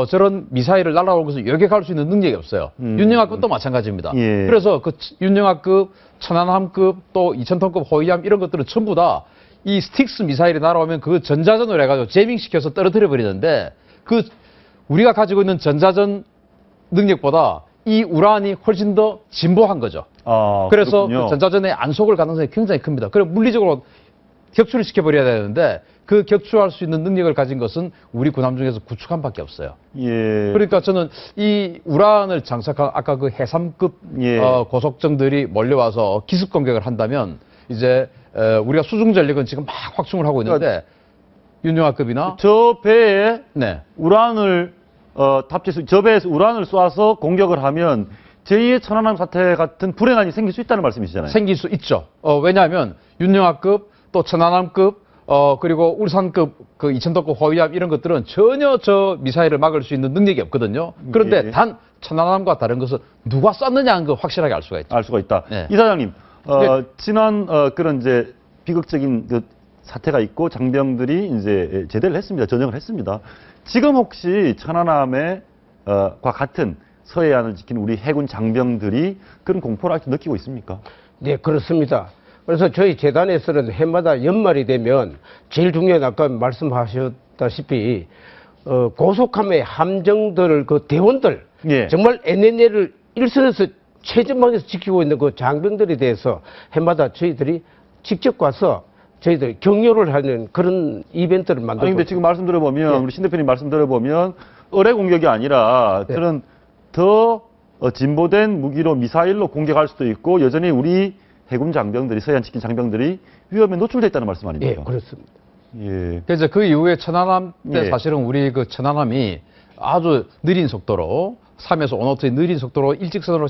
저런 미사일을 날아오는 것을 요격할 수 있는 능력이 없어요. 윤영하급도 마찬가지입니다. 그래서 그 윤영하급, 천안함급 또 2000톤급 호위함 이런 것들은 전부 다 이 스틱스 미사일이 날아오면 그 전자전으로 해가지고 제밍시켜서 떨어뜨려 버리는데 그 우리가 가지고 있는 전자전 능력보다 이 우란이 훨씬 더 진보한 거죠. 그래서 그 전자전에 안 속을 가능성이 굉장히 큽니다. 그리고 물리적으로 격추를 시켜버려야 되는데 그 격추할 수 있는 능력을 가진 것은 우리 군함 중에서 구축함밖에 없어요. 그러니까 저는 이 우란을 장착한 아까 그 해삼급 고속정들이 몰려와서 기습 공격을 한다면 이제 우리가 수중 전력은 지금 막 확충을 하고 있는데 윤영하급이나 저 배에 네. 우란을 답지수 저 배에서 우란을 쏴서 공격을 하면 제2의 천안함 사태 같은 불행한이 생길 수 있다는 말씀이시잖아요. 생길 수 있죠. 왜냐하면 윤영하급 또 천안함급 그리고 울산급 그 2000도급 호위함 이런 것들은 전혀 저 미사일을 막을 수 있는 능력이 없거든요. 그런데 예. 단 천안함과 다른 것은 누가 쐈느냐 하는 거 확실하게 알 수가 있죠. 알 수가 있다. 네. 이사장님, 지난 그런 이제 비극적인 그 사태가 있고 장병들이 이제 제대를 했습니다. 전역을 했습니다. 지금 혹시 천안함과 같은 서해안을 지키는 우리 해군 장병들이 그런 공포를 아직도 느끼고 있습니까? 네, 그렇습니다. 그래서 저희 재단에서는 해마다 연말이 되면 제일 중요한 아까 말씀하셨다시피 고속함의 함정들 그 대원들 예. 정말 NNL을 일선에서 최전방에서 지키고 있는 그 장병들에 대해서 해마다 저희들이 직접 가서 저희들이 격려를 하는 그런 이벤트를 만들고. 아니 근데 지금 말씀 들어보면 우리 신 대표님 말씀 들어보면 어뢰 공격이 아니라 그런 더 진보된 무기로 미사일로 공격할 수도 있고 여전히 우리 해군 장병들이 서해안 지킨 장병들이 위험에 노출돼 있다는 말씀 아닙니까? 예, 그렇습니다. 예. 그래서 그 이후에 천안함 때 예. 사실은 우리 그 천안함이 아주 느린 속도로 3에서 5노트의 느린 속도로 일직선으로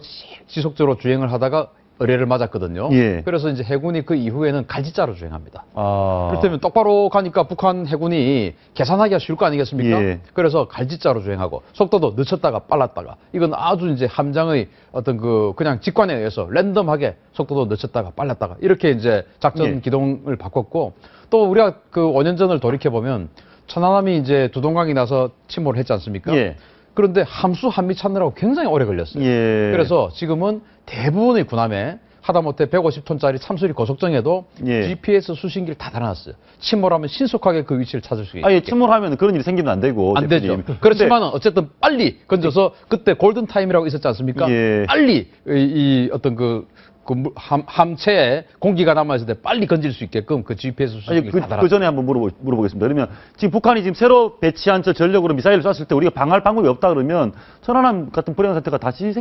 지속적으로 주행을 하다가 의뢰를 맞았거든요. 예. 그래서 이제 해군이 그 이후에는 갈지자로 주행합니다. 아. 그렇다면 똑바로 가니까 북한 해군이 계산하기가 쉬울 거 아니겠습니까? 예. 그래서 갈지자로 주행하고 속도도 늦췄다가 빨랐다가 이건 아주 이제 함장의 어떤 그냥 직관에 의해서 랜덤하게 속도도 늦췄다가 빨랐다가 이렇게 이제 작전 예. 기동을 바꿨고 또 우리가 그 5년 전을 돌이켜 보면 천안함이 이제 두동강이 나서 침몰을 했지 않습니까? 예. 그런데 함수 한미 찾느라고 굉장히 오래 걸렸어요. 예. 그래서 지금은 대부분의 군함에 하다못해 150톤짜리 참수리 고속정에도 예. GPS 수신기를 다 달아놨어요. 침몰하면 신속하게 그 위치를 찾을 수 있게. 아니 침몰하면 그런 일이 생기면 안 되고. 안 되죠. 그렇지만 어쨌든 빨리 건져서 그때 골든 타임이라고 있었지 않습니까? 예. 빨리 이 어떤 함체에 공기가 남아있을 때 빨리 건질 수 있게끔 그 GPS 수신기를 다 달았어요. 그 전에 한번 물어보겠습니다. 그러면 지금 북한이 지금 새로 배치한 저 전력으로 미사일을 쐈을 때 우리가 방어할 방법이 없다 그러면 천안함 같은 불행한 사태가 다시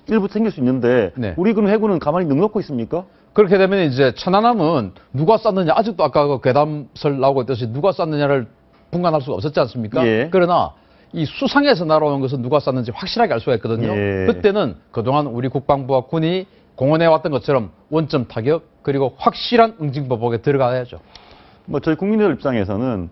일부 생길 수 있는데 네. 우리 그럼 해군은 가만히 넋놓고 있습니까? 그렇게 되면 이제 천안함은 누가 쐈느냐 아직도 아까 그 괴담설 나오고 있듯이 누가 쐈느냐를 분간할 수가 없었지 않습니까? 예. 그러나 이 수상에서 날아오는 것은 누가 쐈는지 확실하게 알 수가 있거든요. 예. 그때는 그동안 우리 국방부와 군이 공언해 왔던 것처럼 원점 타격 그리고 확실한 응징보복에 들어가야죠. 뭐 저희 국민들 입장에서는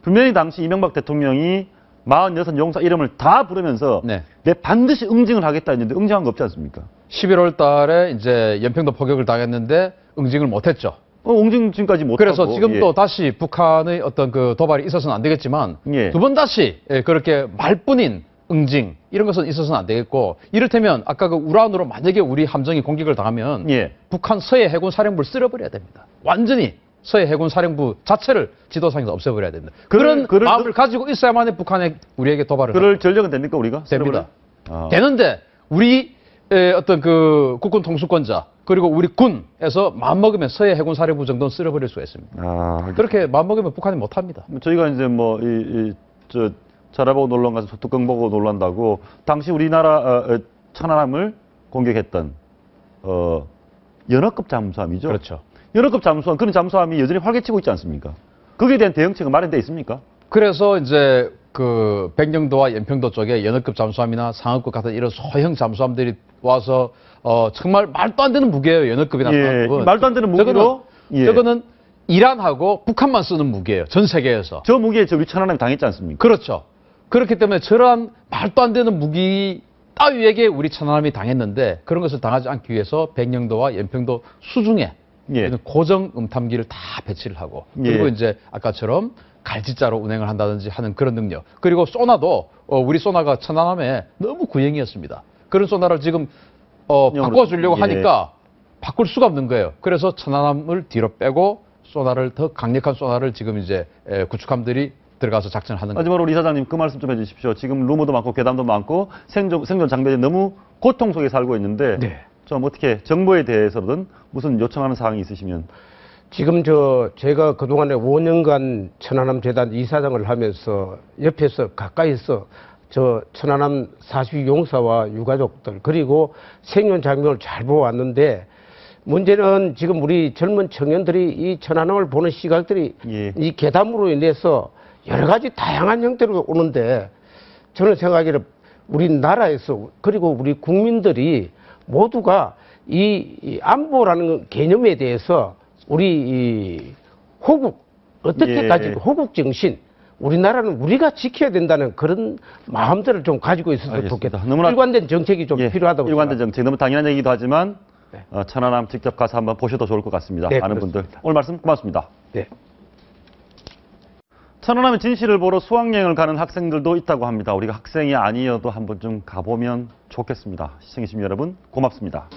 분명히 당시 이명박 대통령이 46 용사 이름을 다 부르면서 네. 내 반드시 응징을 하겠다 했는데 응징한 거 없지 않습니까? 11월 달에 이제 연평도 포격을 당했는데 응징을 못했죠. 응징 지금까지 못하고. 그래서 지금 또 다시 북한의 어떤 그 도발이 있어서는 안 되겠지만 예. 두 번 다시 그렇게 말뿐인 응징 이런 것은 있어서는 안 되겠고 이를테면 아까 그 우란으로 만약에 우리 함정이 공격을 당하면 예. 북한 서해 해군 사령부를 쓸어버려야 됩니다. 완전히 서해 해군 사령부 자체를 지도상에서 없애버려야 됩니다. 그런 마음을 가지고 있어야만 북한에 우리에게 도발을 그럴 전력은 됩니까 우리가? 됩니다. 되는데 우리 어떤 그 국군 통수권자 그리고 우리 군에서 마음먹으면 서해 해군 사령부 정도는 쓸어버릴 수가 있습니다. 그렇게 마음먹으면 북한이 못합니다. 저희가 이제 뭐 자라보고 놀러 가서 소뚜껑 보고 놀란다고 당시 우리나라 천안함을 공격했던 연합급 잠수함이죠. 그렇죠. 연합급 잠수함 그런 잠수함이 여전히 활개치고 있지 않습니까? 거기에 대한 대응책은 마련돼 있습니까? 그래서 이제 그 백령도와 연평도 쪽에 연합급 잠수함이나 상업급 같은 이런 소형 잠수함들이 와서 정말 말도 안 되는 무게예요. 연합급이나 상업급은. 말도 안 되는 무기로 저거는 이란하고 북한만 쓰는 무기예요. 전 세계에서. 저 무기에 우리 천안함이 당했지 않습니까? 그렇죠. 그렇기 때문에 저러한 말도 안 되는 무기 따위에게 우리 천안함이 당했는데 그런 것을 당하지 않기 위해서 백령도와 연평도 수중에 고정 음탐기를 다 배치를 하고 그리고 이제 아까처럼 갈지자로 운행을 한다든지 하는 그런 능력. 그리고 소나도 우리 소나가 천안함에 너무 구형이었습니다. 그런 소나를 지금 바꿔주려고 하니까 바꿀 수가 없는 거예요. 그래서 천안함을 뒤로 빼고 소나를 더 강력한 소나를 지금 이제 구축함들이 들어가서 작전하는 거예요. 마지막으로 우리 이사장님 그 말씀 좀 해주십시오. 지금 루머도 많고 괴담도 많고 생존 장벽이 너무 고통 속에 살고 있는데 좀 어떻게 정부에 대해서든 무슨 요청하는 사항이 있으시면. 지금 제가 그동안에 5년간 천안함 재단 이사장을 하면서 옆에서 가까이서 천안함 42용사와 유가족들 그리고 생존 장면을 잘 보아왔는데 문제는 지금 우리 젊은 청년들이 이 천안함을 보는 시각들이 예. 이 괴담으로 인해서 여러 가지 다양한 형태로 오는데 저는 생각에는 우리나라에서 그리고 우리 국민들이 모두가 이 안보라는 개념에 대해서 우리 이 호국 어떻게까지 예. 호국 정신 우리나라는 우리가 지켜야 된다는 그런 마음들을 좀 가지고 있어도 좋겠다. 너무나 일관된 정책이 좀 필요하다고 일관된 생각합니다. 정책 너무 당연한 얘기도 하지만 천안함 직접 가서 한번 보셔도 좋을 것 같습니다. 네, 많은 그렇습니다. 분들 오늘 말씀 고맙습니다. 네. 천안함의 진실을 보러 수학여행을 가는 학생들도 있다고 합니다. 우리가 학생이 아니어도 한번 좀 가보면 좋겠습니다. 시청해주신 여러분 고맙습니다.